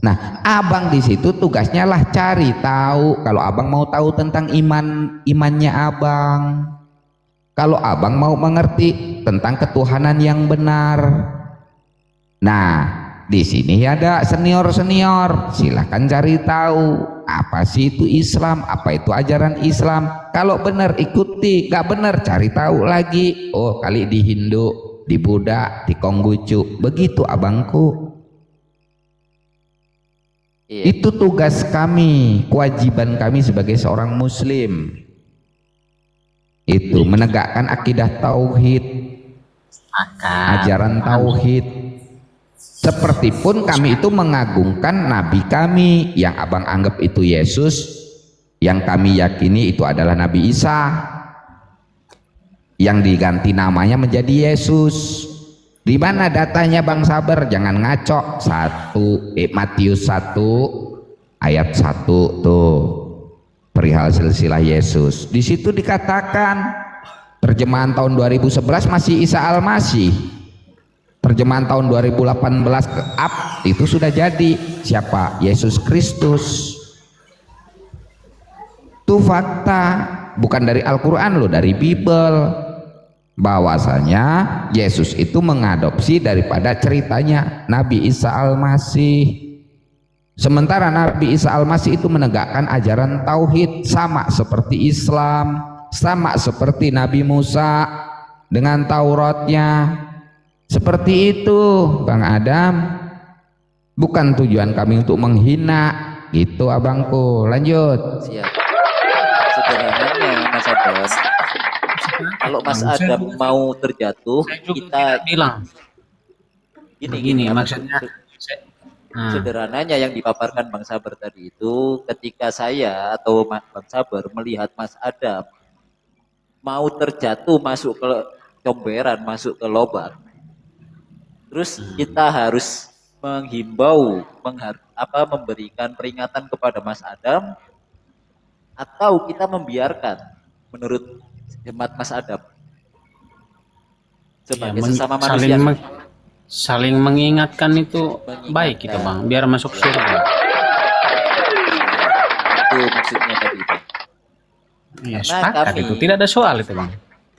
Nah, abang di situ tugasnya lah cari tahu. Kalau abang mau tahu tentang imannya abang, kalau abang mau mengerti tentang ketuhanan yang benar. Nah, di sini ada senior-senior, silahkan cari tahu apa sih itu Islam, apa itu ajaran Islam. Kalau benar ikuti, gak benar cari tahu lagi. Oh, kali di Hindu, di Buddha, di Konghucu, begitu abangku. Iya. Itu tugas kami, kewajiban kami sebagai seorang Muslim. Itu menegakkan akidah tauhid, ajaran tauhid. Sepertipun kami itu mengagungkan nabi kami yang abang anggap itu Yesus, yang kami yakini itu adalah Nabi Isa, yang diganti namanya menjadi Yesus. Di mana datanya Bang Sabar? Jangan ngaco. Matius 1 ayat 1 tuh, perihal silsilah Yesus. Di situ dikatakan, terjemahan tahun 2011 masih Isa Al-Masih. Terjemahan tahun 2018 ke up itu sudah jadi siapa? Yesus Kristus. Itu fakta, bukan dari Al-Quran loh, dari Bible. Bahwasanya Yesus itu mengadopsi daripada ceritanya Nabi Isa Al-Masih. Sementara Nabi Isa Al-Masih itu menegakkan ajaran tauhid, sama seperti Islam, sama seperti Nabi Musa. dengan Tauratnya. Seperti itu Bang Adam. Bukan tujuan kami untuk menghina, gitu abangku. Lanjut. Siap. Sederhananya Mas Adam, kalau Mas Adam mau terjatuh, Saya juga kita tidak bilang begini apa, maksudnya. sederhananya yang dipaparkan Bang Sabar tadi itu, ketika saya atau Bang Sabar melihat Mas Adam mau terjatuh masuk ke comberan, masuk ke lubang, terus kita harus menghimbau, memberikan peringatan kepada Mas Adam, atau kita membiarkan menurut hemat Mas Adam sebagai sesama manusia. Saling mengingatkan itu baik itu Bang, biar masuk surga. Itu maksudnya tadi Bang. Ya, Karena sepakat kami- itu, tidak ada soal itu Bang.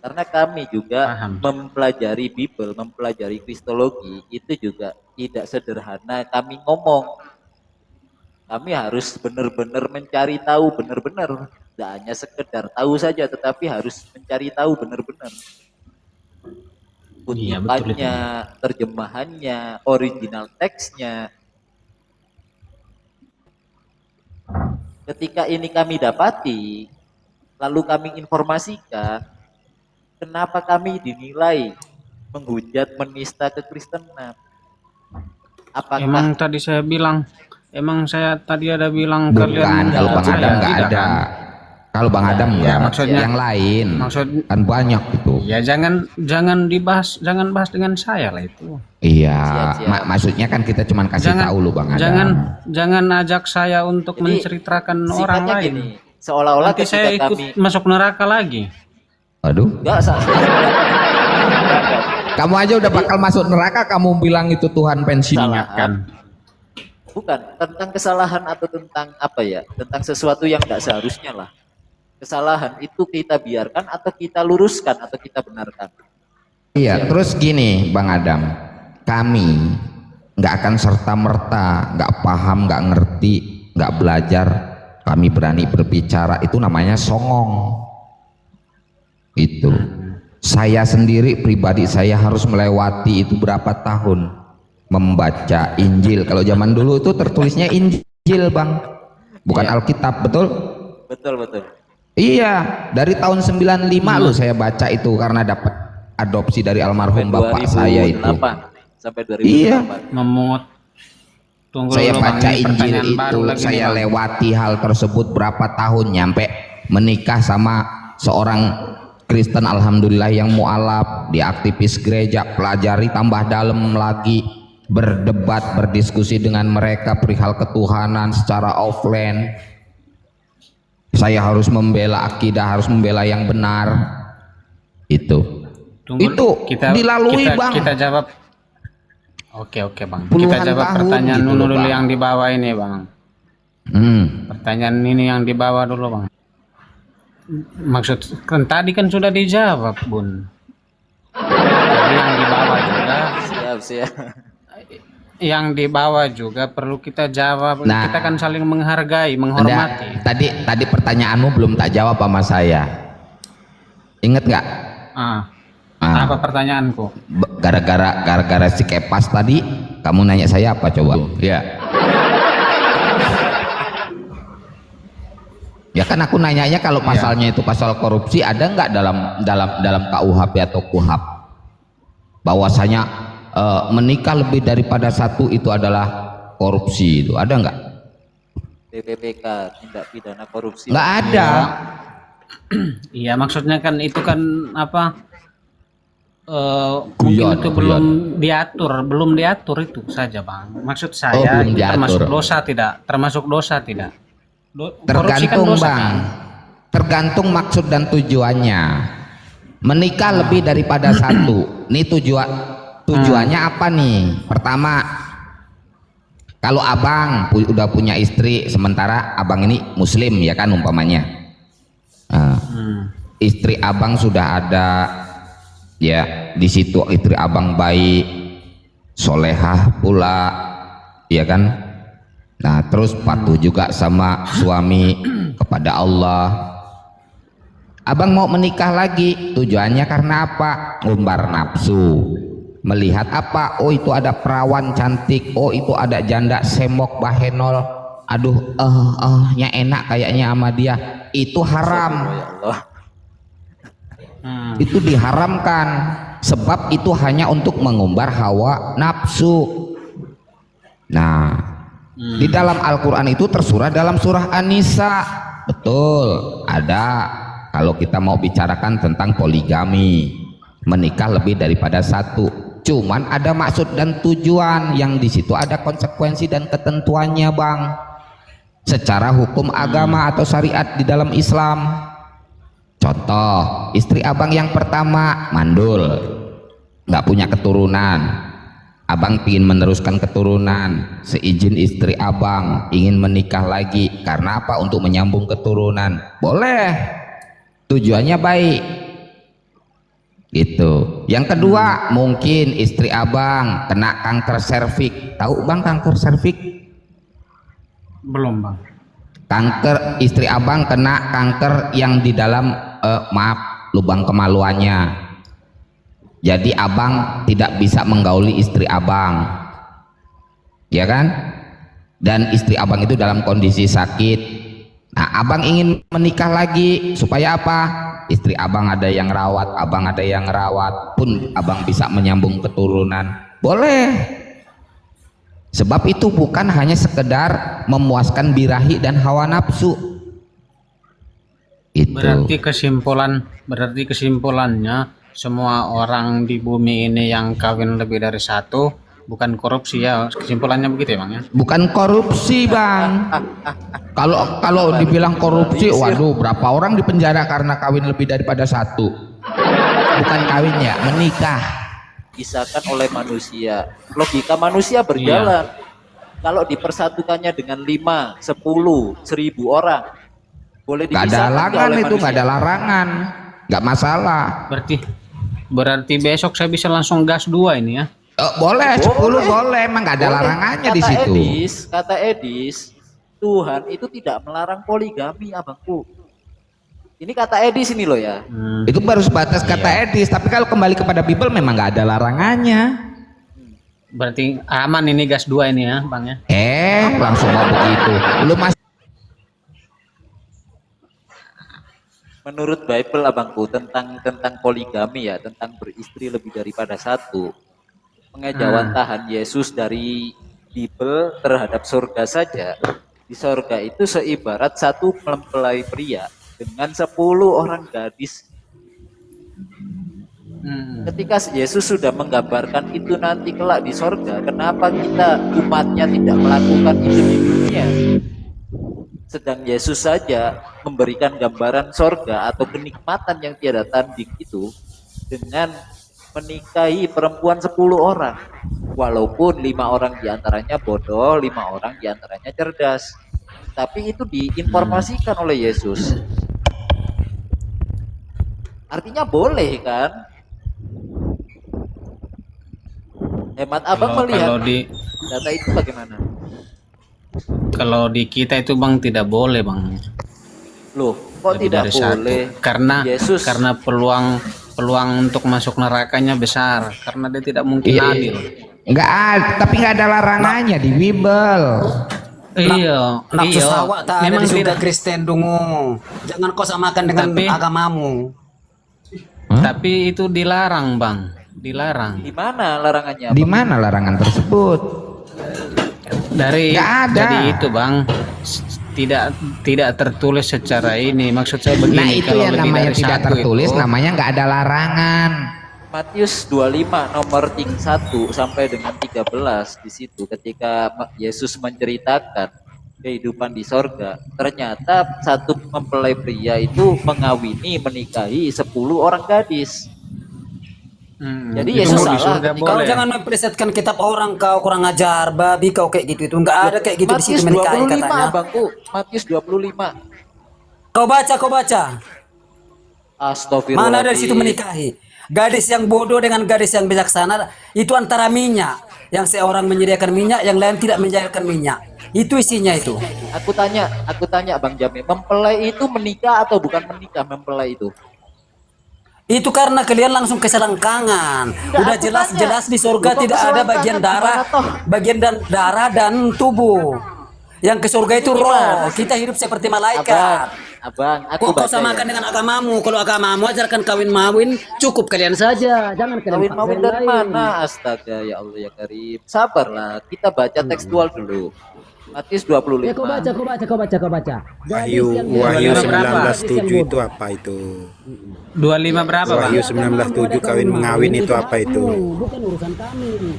Karena kami juga Paham. mempelajari Bible, mempelajari Kristologi, itu juga tidak sederhana kami ngomong. Kami harus benar-benar mencari tahu benar-benar. Tidak hanya sekedar tahu saja, tetapi harus mencari tahu benar-benar. Iya, betul itu. Kutipannya, terjemahannya, original teksnya. Ketika ini kami dapati, lalu kami informasikan, kenapa kami dinilai menghujat, menista kekristenan? Apakah Emang saya tadi ada bilang kalian. Bukan, kalau Bang Adam nggak ada. Kalau Bang Adam nggak, maksudnya- yang lain. maksud- kan banyak itu. Ya jangan bahas dengan saya lah itu. Iya, Siap. maksudnya kan kita cuman kasih tahu lu Bang Adam. Jangan ajak saya untuk Jadi, menceritakan orang singkatnya lain. gini, seolah-olah Nanti saya ketika ikut kami masuk neraka lagi. Aduh, enggak kamu aja udah bakal masuk neraka, kamu bilang itu Tuhan pensiunnya. kesalahan, bukan tentang kesalahan atau tentang apa ya, tentang sesuatu yang enggak seharusnya lah. Kesalahan itu kita biarkan atau kita luruskan atau kita benarkan. Iya, terus gini Bang Adam, kami nggak akan serta merta, nggak paham, nggak ngerti, nggak belajar, kami berani berbicara, itu namanya songong. Itu saya sendiri pribadi, saya harus melewati itu berapa tahun membaca Injil. Kalau zaman dulu itu tertulisnya Injil Bang, bukan Iya. Alkitab, betul? Betul. Iya, dari tahun 95 loh saya baca itu, karena dapat adopsi dari almarhum bapak saya itu. 2008 sampai 2008. Iya. Memungut. Tunggu Saya dulu, Bang, baca ini Injil pertanyaan baru itu, lagi nih, saya Bang. lewati hal tersebut berapa tahun, nyampe menikah sama seorang Kristen alhamdulillah yang mualaf, dia aktivis gereja, pelajari tambah dalam lagi, berdebat, berdiskusi dengan mereka perihal ketuhanan secara offline. Saya harus membela akidah, harus membela yang benar. Itu dilalui Bang. Kita jawab. Oke Bang. Puluhan Kita jawab tahun pertanyaan gitu dulu loh, Bang. yang di bawah ini Bang. Pertanyaan ini yang di bawah dulu Bang. Maksud kan tadi kan sudah dijawab Bun. Jadi yang di bawah juga. Siap. Yang di bawah juga perlu kita jawab. Nah. Kita kan saling menghargai, menghormati. Tadi pertanyaanmu belum tak jawab sama saya. Ingat nggak? Apa pertanyaanku? Gara-gara si Kepas tadi, kamu nanya saya apa coba? Ya. Ya kan aku nanyanya kalau pasalnya itu pasal korupsi, ada nggak dalam KUHP atau KUHAP bahwasanya menikah lebih daripada satu itu adalah korupsi, itu ada nggak? PPPK, tindak pidana korupsi. Nggak ada. Iya, maksudnya kan itu kan apa? Guyon, Mungkin itu guyon. belum diatur itu saja Bang. Maksud saya belum itu termasuk diatur. dosa tidak? Termasuk dosa tidak? Korupsi kan Tergantung dosa, Bang, kan? tergantung maksud dan tujuannya. Menikah lebih daripada satu, ini tujuannya apa nih? Pertama, kalau abang udah punya istri, sementara abang ini muslim ya kan umpamanya, istri abang sudah ada, ya di situ istri abang baik, solehah pula, ya kan? Nah terus patuh juga sama suami kepada Allah. Abang mau menikah lagi, tujuannya karena apa? Ngumbar nafsu. Melihat apa? Oh itu ada perawan cantik, oh itu ada janda semok bahenol. Aduh, nya enak kayaknya sama dia. Itu haram. Ya Allah. Itu diharamkan, sebab itu hanya untuk mengumbar hawa nafsu. Nah, di dalam Al-Quran itu tersurat dalam surah An-Nisa, betul ada. Kalau kita mau bicarakan tentang poligami, menikah lebih daripada satu, cuman ada maksud dan tujuan yang di situ ada konsekuensi dan ketentuannya, Bang. Secara hukum agama atau syariat di dalam Islam. Contoh, istri abang yang pertama mandul, nggak punya keturunan. Abang ingin meneruskan keturunan, seizin istri abang ingin menikah lagi, karena apa? Untuk menyambung keturunan, boleh. Tujuannya baik, gitu. Yang kedua, mungkin istri abang kena kanker serviks. Tahu bang kanker serviks? Belum bang. Kanker, istri abang kena kanker yang di dalam lubang kemaluannya. Jadi abang tidak bisa menggauli istri abang, ya kan? Dan istri abang itu dalam kondisi sakit. Nah, abang ingin menikah lagi supaya apa? Istri abang ada yang rawat, abang ada yang rawat, pun abang bisa menyambung keturunan, boleh. Sebab itu bukan hanya sekedar memuaskan birahi dan hawa nafsu. Itu. Berarti kesimpulannya semua orang di bumi ini yang kawin lebih dari satu bukan korupsi ya, kesimpulannya begitu ya bang ya? Bukan korupsi bang. Kalau dibilang korupsi, waduh berapa orang di penjara karena kawin lebih daripada satu. Bukan kawin ya, menikah. Disahkan oleh manusia, logika manusia berjalan. Kalau dipersatukannya dengan 5, 10, 1000 orang, boleh Gak ada dipisahkan larangan oleh itu, manusia. gak ada larangan, gak masalah. Berarti besok saya bisa langsung gas 2 ini ya? Boleh, 10 boleh, emang gak ada Boleh. larangannya di situ. Kata Edis, Tuhan itu tidak melarang poligami, abangku. Ini kata Edis ini loh ya. Itu baru sebatas kata Edis, tapi kalau kembali kepada Bible memang gak ada larangannya. Berarti aman ini gas 2 ini ya bang ya? Langsung mau begitu. Lu masih Menurut Bible abangku tentang poligami ya, tentang beristri lebih daripada satu. Pengejawantahan Yesus dari Bible terhadap surga saja. Di surga itu seibarat satu mempelai pria dengan 10 orang gadis. Ketika Yesus sudah menggambarkan itu nanti kelak di surga, kenapa kita umatnya tidak melakukan itu di dunia? Sedang Yesus saja memberikan gambaran surga atau kenikmatan yang tiada tanding itu dengan menikahi perempuan 10 orang. Walaupun 5 orang diantaranya bodoh, 5 orang diantaranya cerdas. Tapi itu diinformasikan oleh Yesus. Artinya boleh kan? Hemat abang melihat data itu bagaimana? Kalau di kita itu bang tidak boleh bang. Loh, kok Lebih tidak dari satu. boleh? Karena peluang untuk masuk nerakanya besar, karena dia tidak mungkin adil. Enggak ada, tapi nggak ada larangannya di Bible. Iya, Nafsu sawak tak ada memang di surga tidak. Kristen dungu. Jangan kau samakan dengan agamamu. Tapi itu dilarang bang, dilarang. Di mana larangannya? Di mana larangan tersebut? Dari Nggak ada. Jadi itu bang, tidak tertulis secara ini. Maksud saya begini. Nah itu kalau yang lebih namanya dari tidak satu tertulis, itu, namanya nggak ada larangan. Matius 25 nomor 1 sampai dengan 13 di situ ketika Yesus menceritakan kehidupan di sorga, ternyata satu mempelai pria itu menikahi 10 orang gadis. Jadi itu Yesus di salah. surga Kau boleh. jangan memplesetkan kitab orang, kau kurang ajar, babi kau kayak gitu itu. Enggak ada kayak gitu di situ Matius menikahi 25 katanya. abangku, Matius 25. Kau baca. Astagfirullahaladzim. Mana dari situ menikahi? Gadis yang bodoh dengan gadis yang bijaksana itu antara minyak. Yang seorang menyediakan minyak, yang lain tidak menyediakan minyak. Itu isinya itu. Aku tanya Bang Jamil, mempelai itu menikah atau bukan menikah mempelai itu? Itu karena kalian langsung ke selangkangan. Udah aku jelas-jelas tanya. di surga Lu kok tidak ke ada selangkangan? bagian darah, Gimana toh? darah dan tubuh. Yang ke surga itu roh. Kita hidup seperti malaikat. Abang, aku Kok kau baca samakan ya. dengan agamamu? Kalau agamamu ajarkan kawin mawin, cukup kalian saja. Jangan kalian Kawin paksa mawin yang dari lain. mana? Astaga, ya Allah ya Karim. Sabarlah, kita baca tekstual dulu. Matius 25. Ya kau baca. Wahyu Wahyu 19:7 itu apa itu? 25 berapa, Bang? Wahyu 19:7 kawin mengawin itu apa itu? Bukan urusan kami.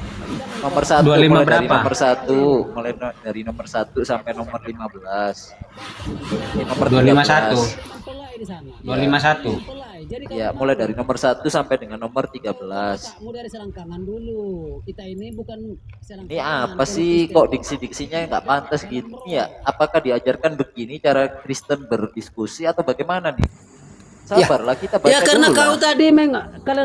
Nomor 1 25 mulai dari berapa? nomor 1, mulai dari nomor 1 sampai nomor 15. Ini nomor 251. 13. 251. Ya, mulai dari nomor 1 sampai dengan nomor 13. Kamu dari selangkangan dulu. Kita ini bukan selangkangan. Ini apa sih kok diksi-diksinya nggak pantas gini ya? Apakah diajarkan begini cara Kristen berdiskusi atau bagaimana nih? Sabarlah, kita baca Ya karena dulu lah.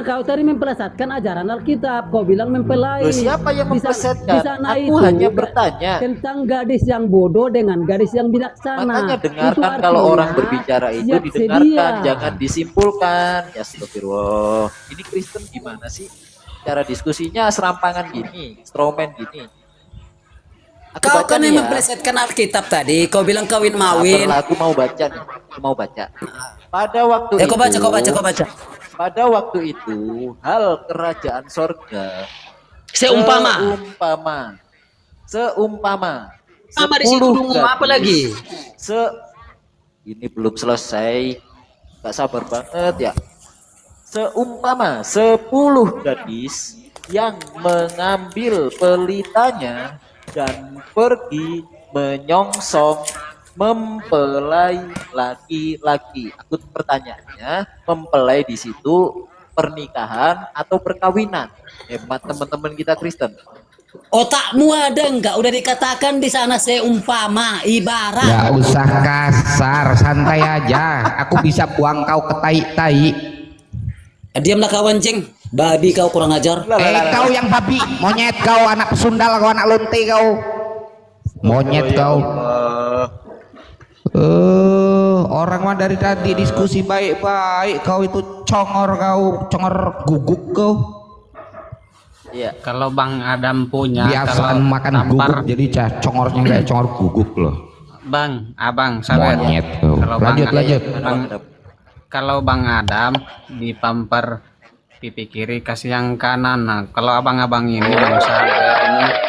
kau tadi mempelesetkan ajaran Alkitab. Kau bilang mempelai. Loh, siapa yang Di sa- mempelesetkan? di sana Aku itu hanya bertanya. tentang gadis yang bodoh dengan gadis yang bijaksana. Makanya Itu dengarkan artinya kalau orang berbicara itu siap didengarkan, sedia. jangan disimpulkan. Ya astagfirullah. Ini Kristen gimana sih? Cara diskusinya serampangan gini, strawman gini. Aku Kau baca kan nih yang ya. mempelesetkan Alkitab tadi. Kau bilang kawin Sabarlah, mawin. aku mau baca nih. Aku mau baca. Pada waktu Ya itu, kau baca. pada waktu itu, hal kerajaan sorga Seumpama. seumpama Sama di situ 10 ngomong apa lagi? Ini belum selesai, gak sabar banget ya. Seumpama 10 gadis yang mengambil pelitanya dan pergi menyongsong mempelai laki-laki. Aku pertanyaannya, mempelai di situ pernikahan atau perkawinan? Hemat teman-teman kita Kristen. Otakmu ada enggak? Udah dikatakan di sana seumpama, ibarat. Gak usah kasar, santai aja. Aku bisa buang kau ke tai-tai. Diamlah kawan ceng. Babi kau kurang ajar. Kau yang babi, monyet kau, anak pesundal kau, anak lonte kau. Monyet kau. Orang mah dari tadi diskusi baik-baik, kau itu congor guguk kau. Iya. Kalau Bang Adam punya, Biasaan kalau makan tampar, guguk jadi congornya kayak congor guguk loh. Bang, abang, sabar. Monyet kau. Kalau Bang Lanjut. Kalau Bang Adam dipampar pipi kiri kasih yang kanan. Nah, kalau abang-abang ini Bang sabar ini